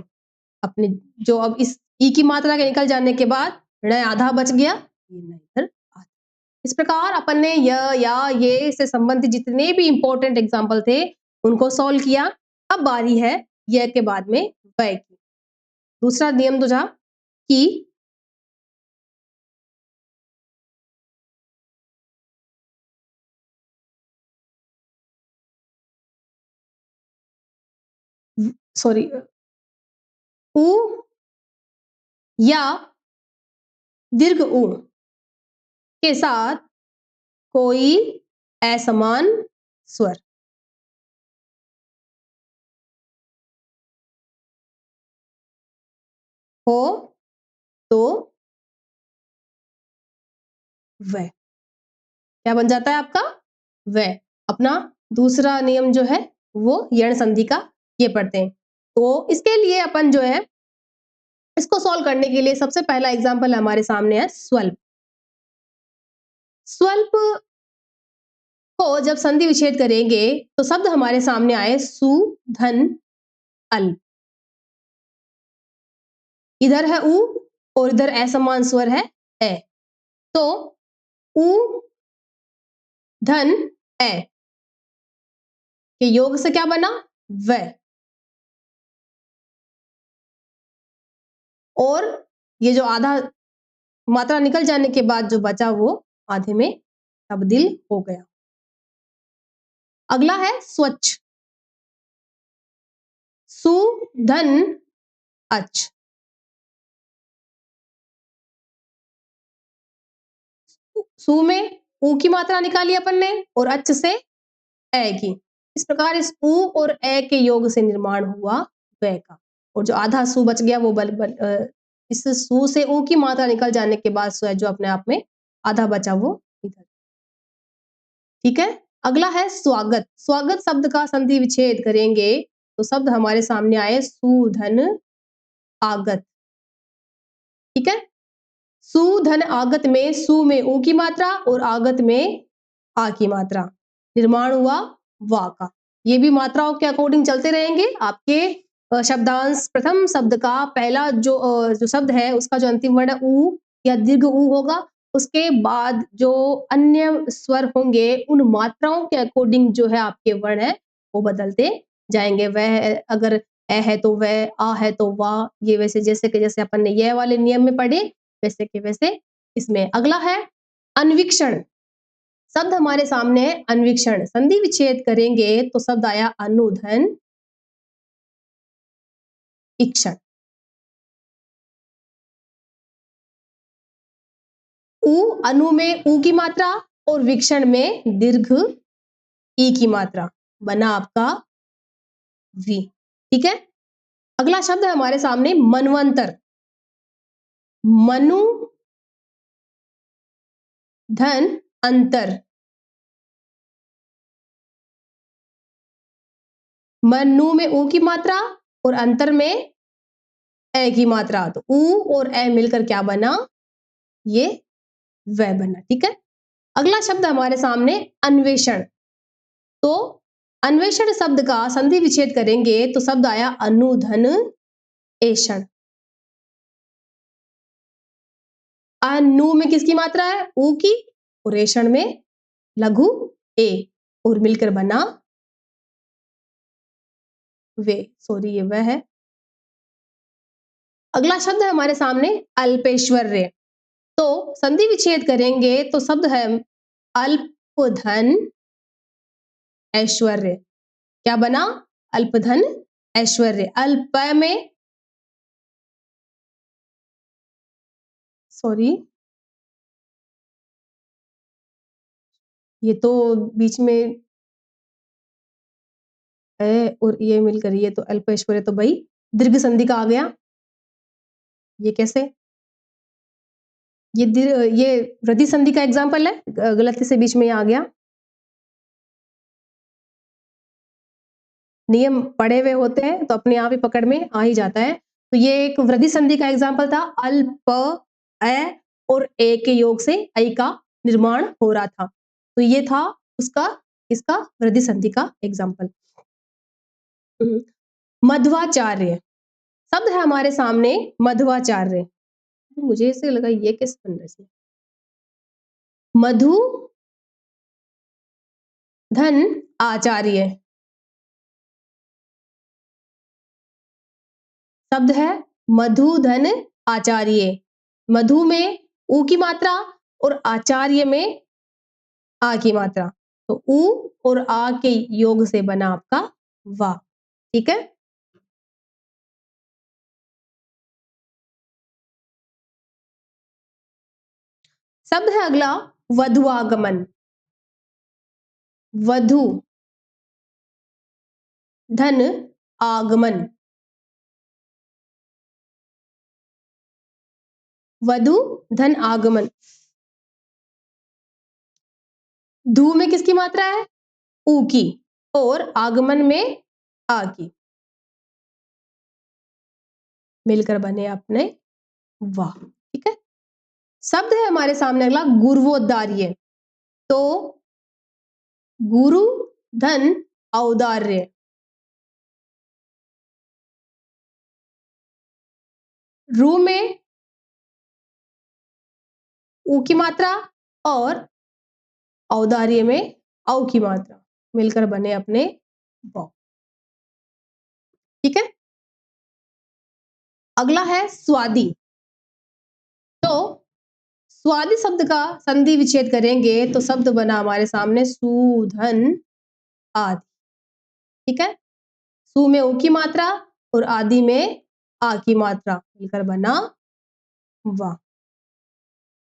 अपने जो अब इस ई की मात्रा के निकल जाने के बाद ण आधा बच गया, ये न इधर आधा। इस प्रकार अपन ने य या ये से संबंधित जितने भी इंपॉर्टेंट एग्जाम्पल थे उनको सॉल्व किया। अब बारी है य के बाद में वय की। दूसरा नियम तो था कि सॉरी उ या दीर्घ उ के साथ कोई असमान स्वर हो तो वह क्या बन जाता है आपका वह। अपना दूसरा नियम जो है वो यण संधि का ये पढ़ते हैं। तो इसके लिए अपन जो है इसको सॉल्व करने के लिए सबसे पहला एग्जांपल हमारे सामने है स्वल्प। स्वल्प को जब संधि विच्छेद करेंगे तो शब्द हमारे सामने आए सु धन अल्प। इधर है उ और इधर असमान स्वर है ए। तो उ धन ए के योग से क्या बना व। और ये जो आधा मात्रा निकल जाने के बाद जो बचा वो आधे में तब्दील हो गया। अगला है स्वच्छ। सु धन अच। सु में उ की मात्रा निकाली अपन ने और अच से ए की। इस प्रकार इस उ और ए के योग से निर्माण हुआ व का। और जो आधा सु बच गया वो इस सु से उ की मात्रा निकल जाने के बाद स्व जो अपने आप में आधा बचा वो इधर। ठीक है। अगला है स्वागत। स्वागत शब्द का संधि विच्छेद करेंगे तो शब्द हमारे सामने आए सु धन आगत। ठीक है। सु धन आगत में सु में उ की मात्रा और आगत में आ की मात्रा निर्माण हुआ वा का। ये भी मात्राओं के अकॉर्डिंग चलते रहेंगे। आपके शब्दांश प्रथम शब्द का पहला जो शब्द है उसका जो अंतिम वर्ण है उ या दीर्घ उ होगा। उसके बाद जो अन्य स्वर होंगे उन मात्राओं के अकॉर्डिंग जो है आपके वर्ण है वो बदलते जाएंगे। वह अगर ए है तो वह, आ है तो वाह, ये वैसे जैसे कि जैसे अपन ने ये वाले नियम में पढ़े वैसे के वैसे इसमें। अगला है अन्वीक्षण। शब्द हमारे सामने है अन्वीक्षण। संधि विच्छेद करेंगे तो शब्द आया अनुधन इक्षण। उ अनु में उ की मात्रा और विक्षण में दीर्घ ई की मात्रा बना आपका वी। ठीक है। अगला शब्द है हमारे सामने मनवंतर। मनु धन अंतर। मनु में उ की मात्रा और अंतर में ए की मात्रा। तो उ और ए मिलकर क्या बना ये वह बना। ठीक है। अगला शब्द हमारे सामने अन्वेषण। तो अन्वेषण शब्द का संधि विच्छेद करेंगे तो शब्द आया अनुधन एषण। अनु में किसकी मात्रा है? ऊ की, और एषण में लघु ए, और मिलकर बना वे, सॉरी ये वह है। अगला शब्द है हमारे सामने अल्पेश्वर्य। तो संधि विच्छेद करेंगे तो शब्द है अल्पधन ऐश्वर्य। क्या बना? अल्पधन ऐश्वर्य। अल्प में, सॉरी ये तो बीच में है और ये मिलकर ये तो अल्प ऐश्वर्य तो भाई दीर्घ संधि का आ गया। ये कैसे? ये वृद्धि संधि का एग्जाम्पल है, गलती से बीच में ये आ गया। नियम पढ़े हुए होते हैं तो अपने आप ही पकड़ में आ ही जाता है। तो ये एक वृद्धि संधि का एग्जाम्पल था। अल्प अ और ए के योग से ऐ का निर्माण हो रहा था। तो ये था उसका इसका वृद्धि संधि का एग्जाम्पल। मध्वाचार्य शब्द है हमारे सामने, मध्वाचार्य। मुझे ऐसे लगा ये किस अंदर से, मधु धन आचार्य शब्द है मधुधन आचार्य। मधु में ऊ की मात्रा और आचार्य में आ की मात्रा, तो ऊ और आ के योग से बना आपका वा। ठीक है। शब्द है अगला वधुआगमन। वधु धन आगमन। वधु धन आगमन। धू में किसकी मात्रा है? ऊ की, और आगमन में आ की, मिलकर बने अपने वाह। ठीक है। शब्द है हमारे सामने अगला गुरुवोद्दार्य। तो गुरु धन औदार्य। रू में ऊ की मात्रा और औदार्य में औ की मात्रा, मिलकर बने अपने बौ। ठीक है। अगला है स्वादी। तो स्वादी शब्द का संधि विच्छेद करेंगे तो शब्द बना हमारे सामने सुधन आदि। ठीक है। सु में ऊ की मात्रा और आदि में आ की मात्रा, मिलकर बना वाह।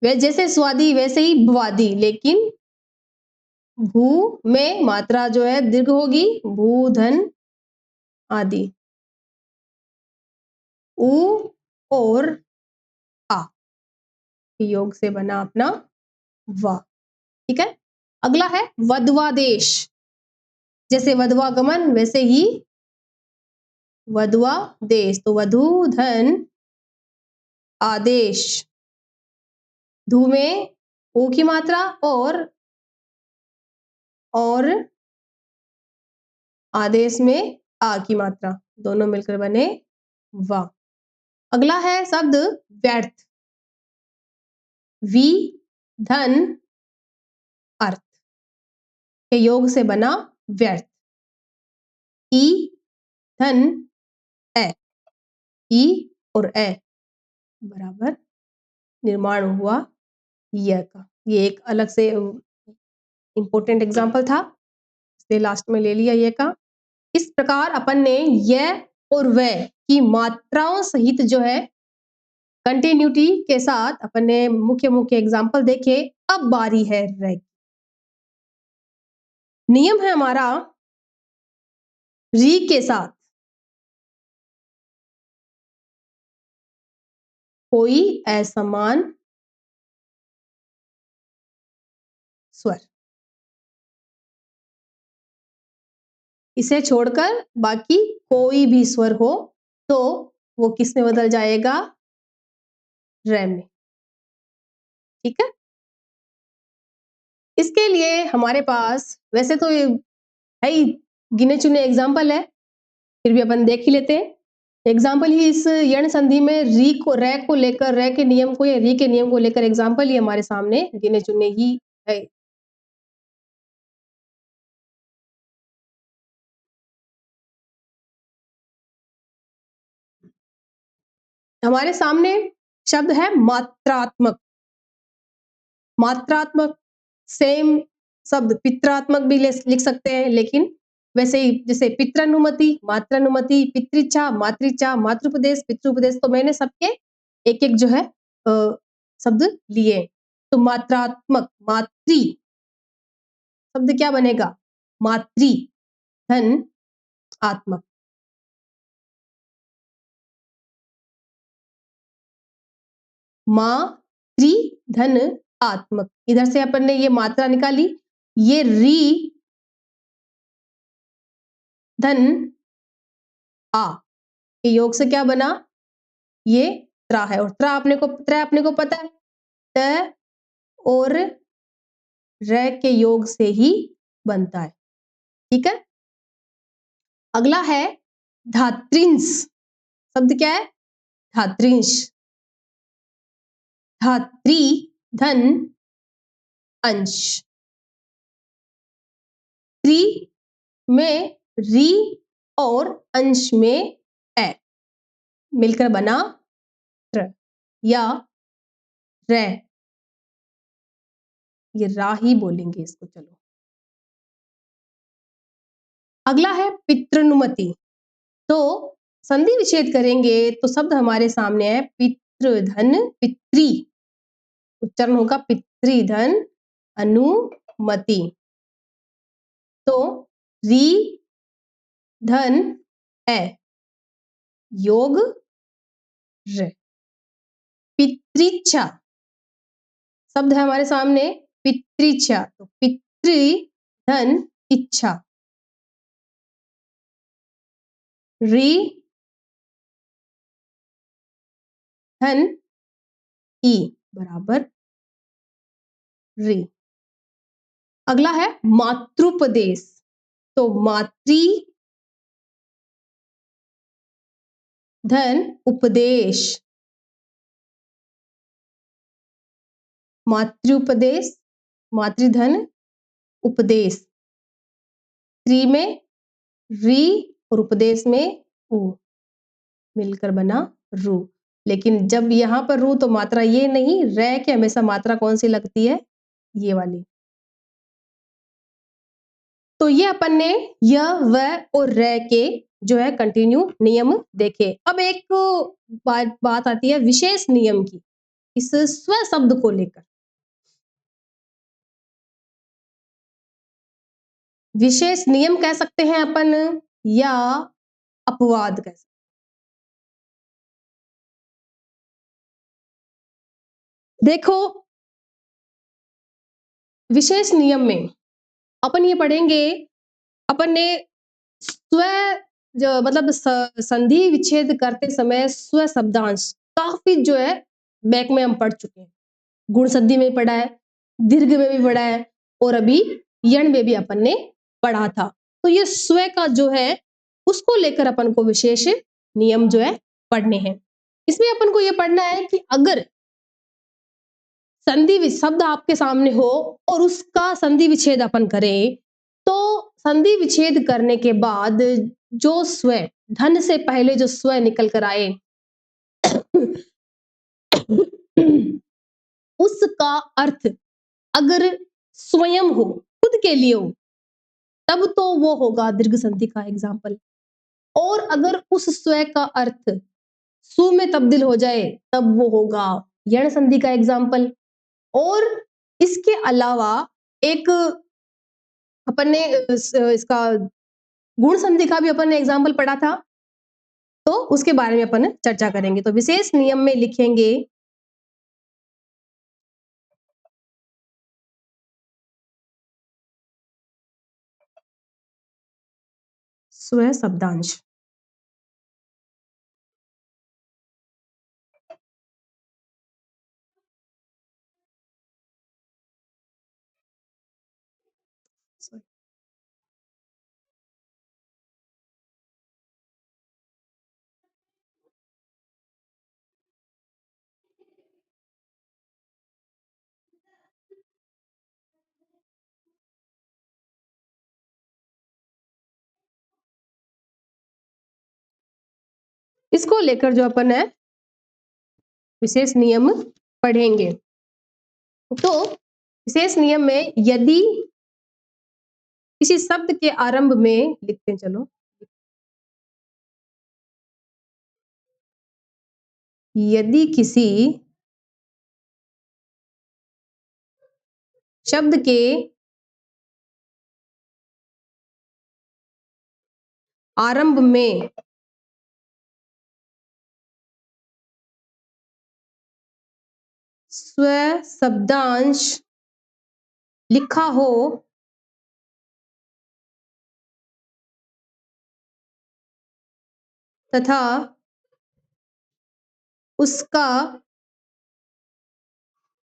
वे जैसे स्वादी वैसे ही भवादी, लेकिन भू में मात्रा जो है दीर्घ होगी, भूधन आदि। ऊ और आ के योग से बना अपना वाह। ठीक है। अगला है वधवादेश। जैसे वधवागमन वैसे ही वधवा देश, तो वधु धन आदेश। धू में ऊ की मात्रा और आदेश में आ की मात्रा, दोनों मिलकर बने वाह। अगला है शब्द व्यर्थ। वी धन अर्थ के योग से बना व्यर्थ। ई धन ए, ई और ए बराबर निर्माण हुआ य का। ये एक अलग से इंपॉर्टेंट एग्जाम्पल था, इसलिए लास्ट में ले लिया ये का। इस प्रकार अपन ने य और व की मात्राओं सहित जो है कंटिन्यूटी के साथ अपन ने मुख्य मुख्य एग्जाम्पल देखे। अब बारी है रे। नियम है हमारा री के साथ कोई असमान स्वर, इसे छोड़कर बाकी कोई भी स्वर हो तो वो किस में बदल जाएगा? रे में। ठीक है। इसके लिए हमारे पास वैसे तो है ही गिने चुने एग्जाम्पल है, फिर भी अपन देख ही लेते हैं। एग्जाम्पल ही इस यण संधि में री को रे को लेकर रे के नियम को या री के नियम को लेकर एग्जाम्पल ही हमारे सामने गिने चुने ही है। हमारे सामने शब्द है मात्रात्मक। मात्रात्मक सेम शब्द पित्रात्मक भी लिख सकते हैं, लेकिन वैसे ही जैसे पित्रानुमति, मात्रानुमति, पितृइच्छा, मातृइच्छा, मातृपदेश, पितृपदेश, तो मैंने सबके एक-एक जो है शब्द लिए। तो मात्रात्मक मातृ शब्द क्या बनेगा? मातृ धन आत्मक। माँ त्रि धन आत्मक। इधर से अपन ने ये मात्रा निकाली, ये री धन आ, ये योग से क्या बना? ये त्रा है, और त्रा अपने को पता है, त और र के योग से ही बनता है। ठीक है, अगला है धात्रिंश। शब्द क्या है? धात्रिंश। धात्री धन अंश। त्रि में री और अंश में ए मिलकर बना त्र या रे। ये रा ही बोलेंगे इसको। चलो, अगला है पितृनुमति। तो संधि विच्छेद करेंगे तो शब्द हमारे सामने है पितृधन पितृ। उच्चारण होगा पितृधन अनुमति। तो री धन ए योग र। पितृच्छा शब्द है हमारे सामने पितृच्छा, तो पितृ धन इच्छा। री धन ई बराबर री। अगला है मातृपदेश। तो मातृ धन उपदेश। मातृपदेश मातृधन उपदेश। त्रि में री और उपदेश में उ मिलकर बना रू। लेकिन जब यहाँ पर रू तो मात्रा ये नहीं, रे के हमेशा मात्रा कौन सी लगती है? ये वाली। तो ये अपन ने य व और रे के जो है कंटिन्यू नियम देखे। अब एक बात आती है विशेष नियम की, इस स्व शब्द को लेकर। विशेष नियम कह सकते हैं अपन या अपवाद कह सकते हैं। देखो, विशेष नियम में अपन ये पढ़ेंगे, अपन ने स्व जो मतलब संधि विच्छेद करते समय स्व शब्दांश काफी जो है बैक में हम पढ़ चुके हैं। गुण संधि में पढ़ा है, दीर्घ में भी पढ़ा है, और अभी यण में भी अपन ने पढ़ा था। तो ये स्व का जो है उसको लेकर अपन को विशेष नियम जो है पढ़ने हैं। इसमें अपन को ये पढ़ना है कि अगर संधि शब्द आपके सामने हो और उसका संधि विच्छेद अपन करें, तो संधि विच्छेद करने के बाद जो स्व धन से पहले जो स्व निकल कर आए उसका अर्थ अगर स्वयं हो, खुद के लिए हो, तब तो वो होगा दीर्घ संधि का एग्जाम्पल। और अगर उस स्व का अर्थ सु में तब्दील हो जाए, तब वो होगा यण संधि का एग्जाम्पल। और इसके अलावा एक अपन ने इसका गुण संधि का भी अपन ने एग्जाम्पल पढ़ा था, तो उसके बारे में अपन चर्चा करेंगे। तो विशेष नियम में लिखेंगे स्व शब्दांश। इसको लेकर जो अपन है विशेष नियम पढ़ेंगे। तो विशेष नियम में यदि किसी शब्द के आरंभ में लिखते हैं, चलो, यदि किसी शब्द के आरंभ में स्व शब्दांश लिखा हो तथा उसका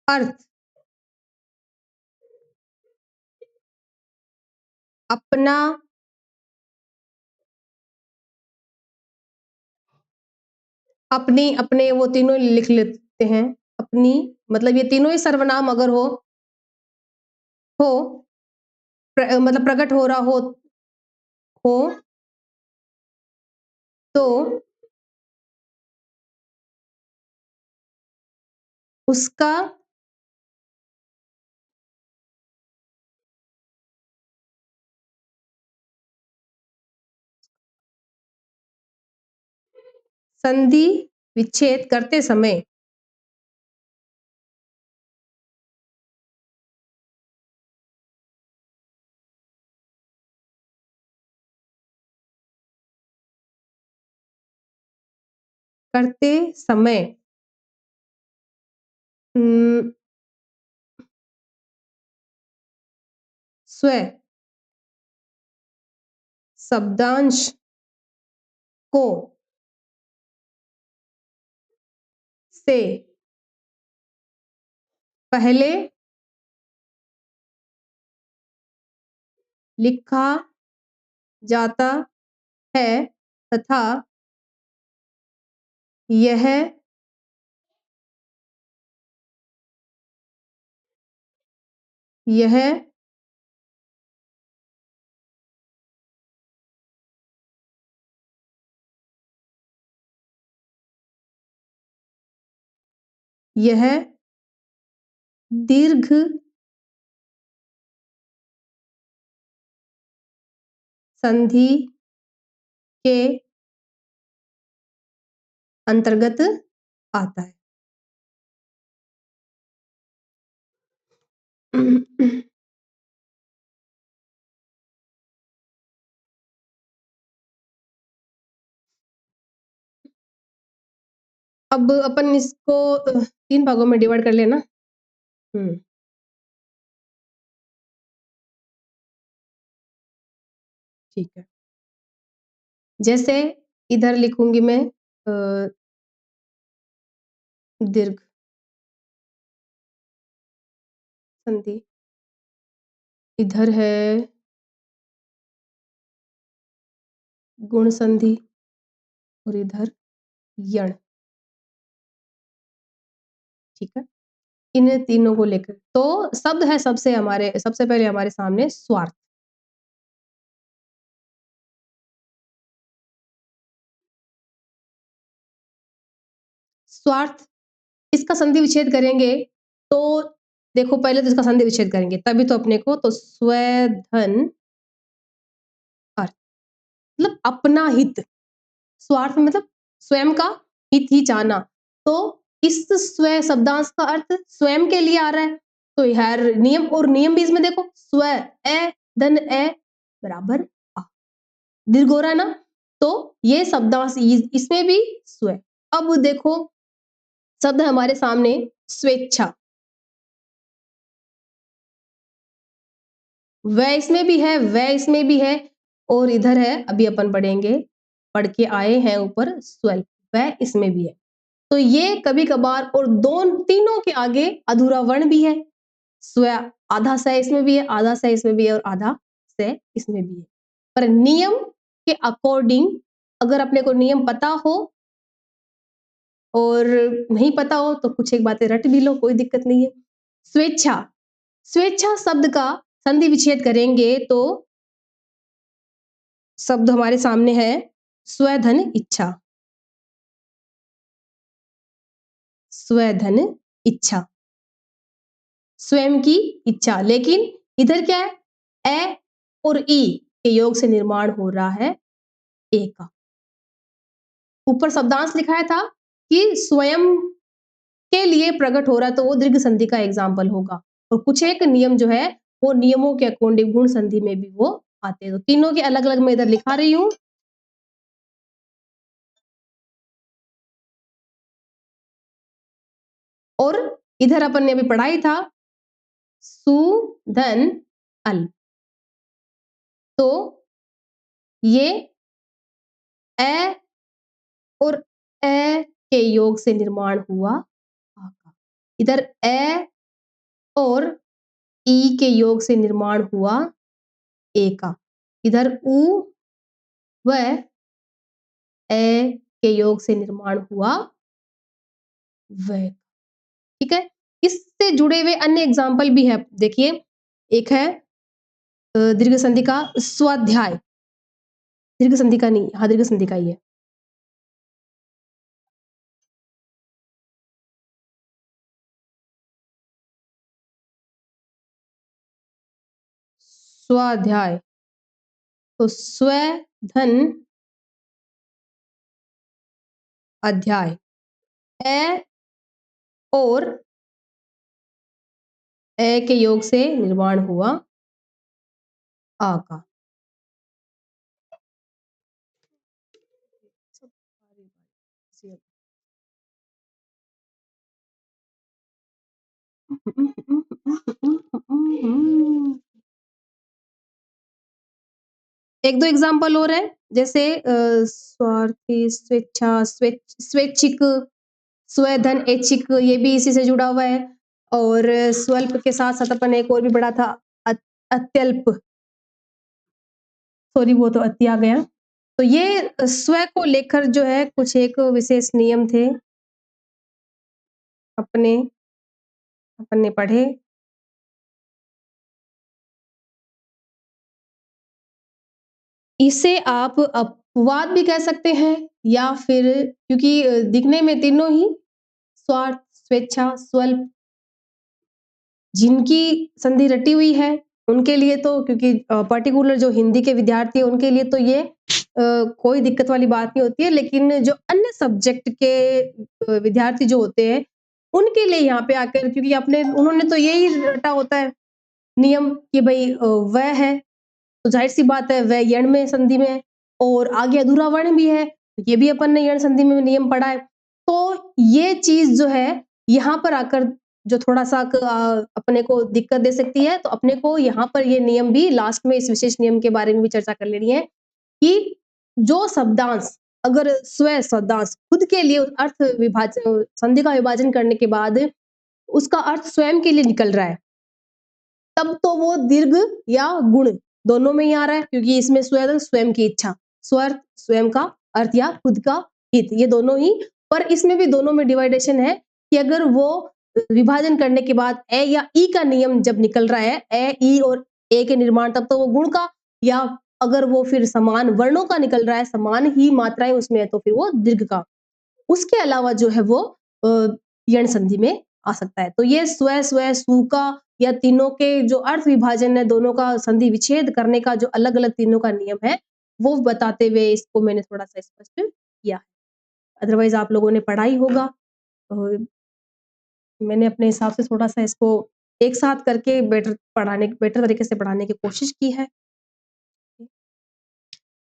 अर्थ अपना अपनी अपने वो तीनों लिख लेते हैं। अपनी मतलब ये तीनों ही सर्वनाम अगर हो मतलब प्रकट हो रहा हो तो उसका संधि विच्छेद करते समय स्व शब्दांश को से पहले लिखा जाता है तथा यह यह यह दीर्घ संधि के अंतर्गत आता है। अब अपन इसको 3 भागों में डिवाइड कर लेना। ठीक है। जैसे इधर लिखूंगी मैं दीर्घ संधि, इधर है गुण संधि और इधर यण। ठीक है, इन तीनों को लेकर तो शब्द है सबसे पहले हमारे सामने स्वार्थ। स्वार्थ, इसका संधि विच्छेद करेंगे तो देखो, पहले तो इसका संधि विच्छेद करेंगे तभी तो अपने को, तो स्वधन अर्थ मतलब अपना हित। स्वार्थ मतलब स्वयं का हित ही चाहना, तो इस स्व शब्दांश का अर्थ स्वयं के लिए आ रहा है। तो यार नियम, और नियम भी इसमें देखो, स्व ए धन ए बराबर आ, दीर्घ हो रहा है ना, तो ये शब्दांश इसमें भी स्व। अब देखो शब्द हमारे सामने स्वेच्छा, वह इसमें भी है, वह इसमें भी है, और इधर है, अभी अपन पढ़ेंगे, पढ़ के आए हैं ऊपर, स्वेल, वह इसमें भी है। तो ये कभी कभार, और तीनों के आगे अधूरा वर्ण भी है। स्व आधा स इसमें भी है, आधा स इसमें भी है, और आधा स इसमें भी है। पर नियम के अकॉर्डिंग अगर अपने को नियम पता हो और नहीं पता हो तो कुछ एक बातें रट भी लो, कोई दिक्कत नहीं है। स्वेच्छा, स्वेच्छा शब्द का संधि विच्छेद करेंगे तो शब्द हमारे सामने है स्वधन इच्छा। स्वधन इच्छा, स्वयं की इच्छा। लेकिन इधर क्या है, ए और ई के योग से निर्माण हो रहा है ए का। ऊपर शब्दांश लिखाया था कि स्वयं के लिए प्रकट हो रहा है, तो वो दीर्घ संधि का एग्जाम्पल होगा। और कुछ एक नियम जो है वो नियमों के अकॉर्डिंग गुण संधि में भी वो आते हैं। तो तीनों के अलग अलग मैं इधर लिखा रही हूं। और इधर अपन ने अभी पढ़ाई था सु धन अल, तो ये ए और ए के योग से निर्माण हुआ आ का। इधर ए और ई के योग से निर्माण हुआ ए का। इधर उ व ए के योग से निर्माण हुआ व। ठीक है, इससे जुड़े हुए अन्य एग्जाम्पल भी है। देखिए, एक है दीर्घ संधि का स्वाध्याय, दीर्घ संधि का नहीं, हाँ दीर्घ संधि का ही है। स्वाध्याय, तो स्व धन अध्याय, ए और ए के योग से निर्माण हुआ आ का। एक दो एग्जाम्पल और है, जैसे स्वार्थी, स्वेच्छा, स्वैच्छिक, स्वधन ऐच्छिक, ये भी इसी से जुड़ा हुआ है। और स्वल्प के साथ साथ अपन एक और भी पढ़ा था अत्यल्प, सॉरी वो तो अति आ गया। तो ये स्व को लेकर जो है कुछ एक विशेष नियम थे अपने, अपन ने पढ़े। इसे आप अपवाद भी कह सकते हैं, या फिर क्योंकि दिखने में तीनों ही स्वार्थ, स्वेच्छा, स्वल्प, जिनकी संधि रटी हुई है उनके लिए तो, क्योंकि पर्टिकुलर जो हिंदी के विद्यार्थी है उनके लिए तो ये कोई दिक्कत वाली बात नहीं होती है। लेकिन जो अन्य सब्जेक्ट के विद्यार्थी जो होते हैं उनके लिए यहाँ पे आकर, क्योंकि अपने उन्होंने तो यही रटा होता है नियम कि भाई वह है, तो जाहिर सी बात है वह यण में संधि में है, और आगे अधूरा वर्ण भी है, ये भी अपन ने यण संधि में नियम पढ़ा है। तो ये चीज जो है यहाँ पर आकर जो थोड़ा सा अपने को दिक्कत दे सकती है, तो अपने को यहाँ पर ये नियम भी लास्ट में इस विशेष नियम के बारे में भी चर्चा कर लेनी है कि जो शब्दांश, अगर स्व शब्दांश खुद के लिए अर्थ विभाजन, संधि का विभाजन करने के बाद उसका अर्थ स्वयं के लिए निकल रहा है, तब तो वो दीर्घ या गुण दोनों में ही आ रहा है, क्योंकि इसमें स्वयं की इच्छा, स्वर्थ स्वयं का अर्थ या खुद का हित, ये दोनों ही। पर इसमें भी दोनों में डिवाइडेशन है कि अगर वो विभाजन करने के बाद ए या ई का नियम जब निकल रहा है, ए ई और ए के निर्माण, तब तो वो गुण का, या अगर वो फिर समान वर्णों का निकल रहा है, समान ही मात्राएं उसमें है, तो फिर वो दीर्घ का। उसके अलावा जो है वो यण संधि में आ सकता है। तो ये स्व स्व सु का या तीनों के जो अर्थ विभाजन है, दोनों का संधि विच्छेद करने का जो अलग अलग तीनों का नियम है, वो बताते हुए इसको मैंने थोड़ा सा स्पष्ट किया। अदरवाइज आप लोगों ने पढ़ा ही होगा। मैंने अपने हिसाब से थोड़ा सा इसको एक साथ करके बेटर तरीके से पढ़ाने की कोशिश की है।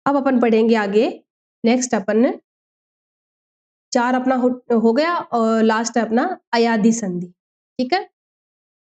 अब अपन पढ़ेंगे आगे। नेक्स्ट अपन 4 अपना हो गया, और लास्ट है अपना अयादी संधि। ठीक है।